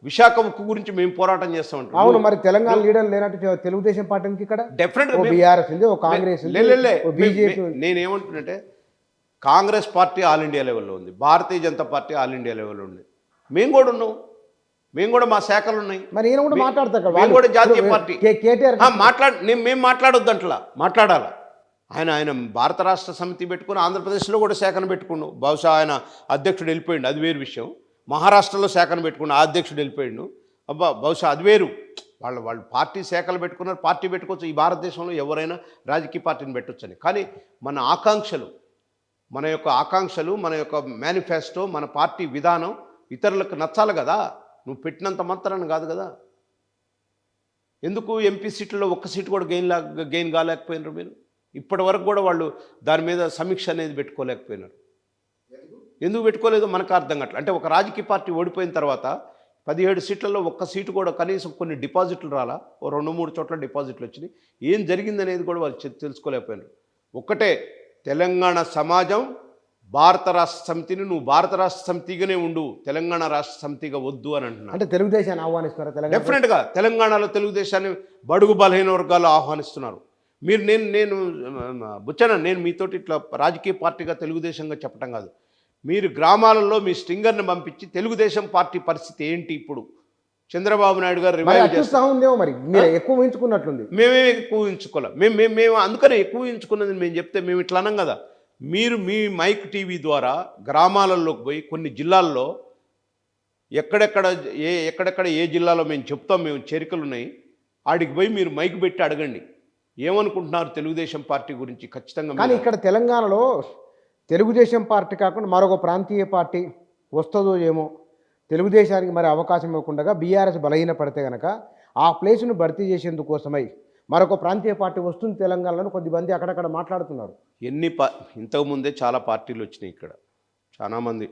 విశాఖ ఉక్కు గురించి మేము పోరాటం చేస్తామంటాం. అవును, మరి తెలంగాణ లీడర్ లేనట్టు తెలుగుదేశం పార్టీకి ఇక్కడ డెఫినెట్గా బీఆర్ఎస్ ఉంది, కాంగ్రెస్ బీజేపీ. నేనేమంటున్నట్టే కాంగ్రెస్ పార్టీ ఆల్ ఇండియా లెవెల్లో ఉంది, Bharatiya Janata party all India లెవెల్లో ఉంది. మేము కూడా ఉన్నాం, మేము కూడా మా శాఖలు ఉన్నాయి. మరి ఈయన కూడా మాట్లాడతారు, మేము కూడా జాతీయ పార్టీ. కేటీఆర్ మేము మాట్లాడొద్దంటలా, మాట్లాడాలా. ఆయన భారత రాష్ట్ర సమితి పెట్టుకుని ఆంధ్రప్రదేశ్లో కూడా శాఖను పెట్టుకున్నాడు. బహుశా ఆయన అధ్యక్షుడు వెళ్ళిపోయిండు, అది వేరు విషయం. మహారాష్ట్రలో శాఖను పెట్టుకున్న ఆ అధ్యక్షుడు వెళ్ళిపోయిండు. బహుశా అది వేరు. వాళ్ళు పార్టీ శాఖలు పెట్టుకున్నారు, పార్టీ పెట్టుకోవచ్చు. ఈ భారతదేశంలో ఎవరైనా రాజకీయ పార్టీని పెట్టొచ్చని. కానీ మన ఆకాంక్షలు, మన యొక్క మేనిఫెస్టో, మన పార్టీ విధానం ఇతరులకు నచ్చాలి కదా. నువ్వు పెట్టినంత మాత్రాన కాదు కదా. ఎందుకు ఎంపీ సీట్లలో ఒక్క సీటు కూడా గెయిన్ కాలేకపోయినారు మీరు? ఇప్పటి వరకు కూడా వాళ్ళు దాని మీద సమీక్ష అనేది పెట్టుకోలేకపోయినారు. ఎందుకు పెట్టుకోలేదో మనకు అర్థం కావట్లేదు. అంటే ఒక రాజకీయ పార్టీ ఓడిపోయిన తర్వాత 17 సీట్లలో ఒక్క సీటు కూడా కనీసం కొన్ని డిపాజిట్లు రాలా, ఓ 2-3 చోట్ల డిపాజిట్లు వచ్చినాయి. ఏం జరిగిందనేది కూడా వాళ్ళు తెలుసుకోలేకపోయినారు. ఒక్కటే, తెలంగాణ సమాజం భారత రాష్ట్ర సమితిని నువ్వు భారత రాష్ట్ర సమితిగానే ఉండు, తెలంగాణ రాష్ట్ర సమితిగా వద్దు అని అంటున్నాను. అంటే తెలుగుదేశాన్ని ఆహ్వానిస్తున్నారు. డెఫినెట్గా తెలంగాణలో తెలుగుదేశాన్ని బడుగు బలహీన వర్గాలు ఆహ్వానిస్తున్నారు. మీరు నేను బుచ్చన, నేను మీతోటి ఇట్లా రాజకీయ పార్టీగా తెలుగుదేశంగా చెప్పటం కాదు. మీరు గ్రామాలలో మీ స్ట్రింగర్ని పంపించి తెలుగుదేశం పార్టీ పరిస్థితి ఏంటి ఇప్పుడు? చంద్రబాబు నాయుడు గారు రివైవ్ చేస్తాం. మరి మీరు ఎక్కువ ఊహించుకున్నట్లుంది. మేమే ఎక్కువ ఊహించుకోలే. మేము అందుకనే ఎక్కువ ఊహించుకున్నది మేము చెప్తే మేము ఇట్లా అన్నాం కదా. మీరు మీ మైక్ టీవీ ద్వారా గ్రామాలలోకి పోయి కొన్ని జిల్లాల్లో ఎక్కడెక్కడ ఏ జిల్లాలో మేము చెప్తాం, మేము చేరికలు ఉన్నాయి, ఆడికి పోయి మీరు మైక్ పెట్టి అడగండి ఏమనుకుంటున్నారు తెలుగుదేశం పార్టీ గురించి. ఖచ్చితంగా. కానీ ఇక్కడ తెలంగాణలో తెలుగుదేశం పార్టీ కాకుండా మరొక ప్రాంతీయ పార్టీ వస్తుందో ఏమో, తెలుగుదేశానికి మరి అవకాశం ఇవ్వకుండా బీఆర్ఎస్ బలహీన పడితే కనుక ఆ ప్లేస్ను భర్తీ చేసేందుకోసమై మరొక ప్రాంతీయ పార్టీ వస్తుంది తెలంగాణలో కొద్దిమంది అక్కడక్కడ మాట్లాడుతున్నారు. ఇంతకుముందే చాలా పార్టీలు వచ్చినాయి ఇక్కడ. చాలామంది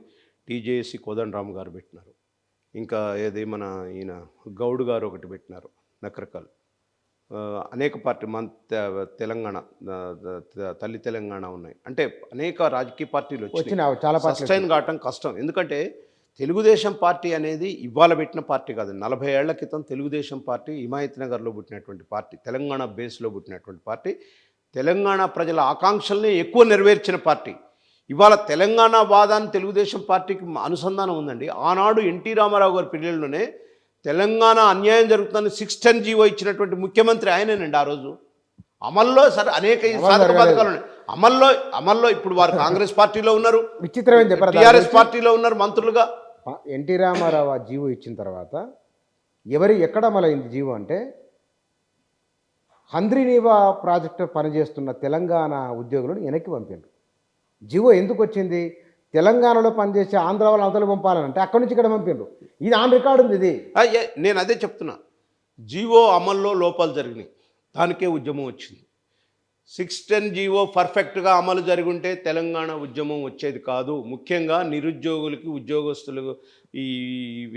టీజేఎస్సీ కోదండరామ్ గారు పెట్టినారు, ఇంకా మన ఈయన గౌడ్ గారు ఒకటి పెట్టినారు, నకరకల్. అనేక పార్టీ మన తెలంగాణ తల్లి తెలంగాణ ఉన్నాయి. అంటే అనేక రాజకీయ పార్టీలు వచ్చినాయి. చాలా సస్టైన్ కావటం కష్టం. ఎందుకంటే తెలుగుదేశం పార్టీ అనేది ఇవాళ పెట్టిన పార్టీ కాదు. 40 ఏళ్ల క్రితం తెలుగుదేశం పార్టీ హిమాయత్ నగర్లో పుట్టినటువంటి పార్టీ, తెలంగాణ బేస్లో పుట్టినటువంటి పార్టీ, తెలంగాణ ప్రజల ఆకాంక్షల్ని ఎక్కువ నెరవేర్చిన పార్టీ. ఇవాళ తెలంగాణ వాదాన్ని తెలుగుదేశం పార్టీకి అనుసంధానం ఉందండి. ఆనాడు ఎన్టీ రామారావు గారి పీరియడ్లోనే తెలంగాణ అన్యాయం జరుగుతుందని 610 జీవో ఇచ్చినటువంటి ముఖ్యమంత్రి ఆయనేనండి ఆ రోజు. అమల్లో సరే అనేక సాధక పథకాలు ఉన్నాయి. అమల్లో ఇప్పుడు వారు కాంగ్రెస్ పార్టీలో ఉన్నారు, విచిత్రమైన చెప్పారు, టీఆర్ఎస్ పార్టీలో ఉన్నారు మంత్రులుగా. ఎన్టీ రామారావు ఆ జీవో ఇచ్చిన తర్వాత ఎక్కడ అమలైంది జీవో అంటే, హంద్రీనీవా ప్రాజెక్టు పనిచేస్తున్న తెలంగాణ ఉద్యోగులను వెనక్కి పంపారు. జీవో ఎందుకు వచ్చింది? తెలంగాణలో పనిచేసే ఆంధ్ర వాళ్ళు అవతల పంపాలంటే అక్కడి నుంచి ఇక్కడ పంపారు. ఇది ఆన్ రికార్డు ఉంది. ఇది నేను అదే చెప్తున్నా, జీవో అమల్లో లోపాలు జరిగినాయి, దానికే ఉద్యమం వచ్చింది. 610 జీవో పర్ఫెక్ట్గా అమలు జరిగి తెలంగాణ ఉద్యమం వచ్చేది కాదు. ముఖ్యంగా నిరుద్యోగులకి, ఉద్యోగస్తులకు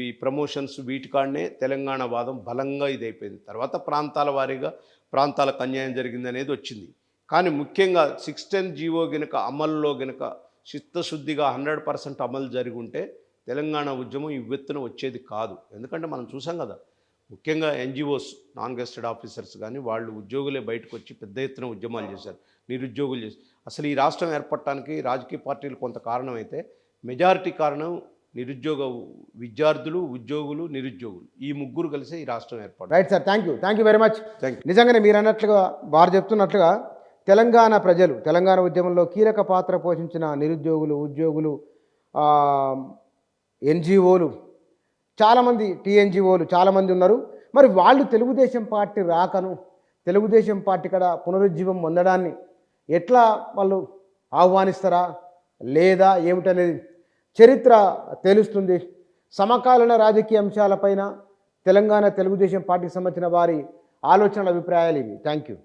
ఈ ప్రమోషన్స్ వీటికాడనే తెలంగాణ వాదం బలంగా ఇదైపోయింది. తర్వాత ప్రాంతాల వారీగా ప్రాంతాలకు అన్యాయం జరిగింది అనేది వచ్చింది. కానీ ముఖ్యంగా 610 జీవో గనుక అమల్లో గనుక చిత్తశుద్ధిగా 100% అమలు జరిగి తెలంగాణ ఉద్యమం ఈ ఎత్తున వచ్చేది కాదు. ఎందుకంటే మనం చూసాం కదా, ముఖ్యంగా ఎన్జిఓస్, నాన్ గెస్టెడ్ ఆఫీసర్స్ కానీ వాళ్ళు ఉద్యోగులే బయటకు వచ్చి పెద్ద ఎత్తున ఉద్యమాలు చేశారు, నిరుద్యోగులు చేశారు. అసలు ఈ రాష్ట్రం ఏర్పడటానికి రాజకీయ పార్టీలు కొంత కారణం అయితే, మెజారిటీ కారణం నిరుద్యోగ విద్యార్థులు, ఉద్యోగులు, నిరుద్యోగులు, ఈ ముగ్గురు కలిసి ఈ రాష్ట్రం ఏర్పడింది. Right sir, thank you very much. Thank you. నిజంగానే మీరు అన్నట్లుగా, వారు చెప్తున్నట్లుగా తెలంగాణ ప్రజలు, తెలంగాణ ఉద్యమంలో కీలక పాత్ర పోషించిన నిరుద్యోగులు, ఉద్యోగులు, ఎన్జిఓలు, చాలామంది టీఎన్జిఓలు చాలామంది ఉన్నారు. మరి వాళ్ళు తెలుగుదేశం పార్టీ రాకను, తెలుగుదేశం పార్టీ ఇక్కడ పునరుజ్జీవం పొందడాన్ని ఎట్లా వాళ్ళు ఆహ్వానిస్తారా లేదా ఏమిటనేది చరిత్ర తెలుస్తుంది. సమకాలీన రాజకీయ అంశాలపైన తెలంగాణ తెలుగుదేశం పార్టీకి సంబంధించిన వారి ఆలోచనల, అభిప్రాయాలు ఇవి. Thank you.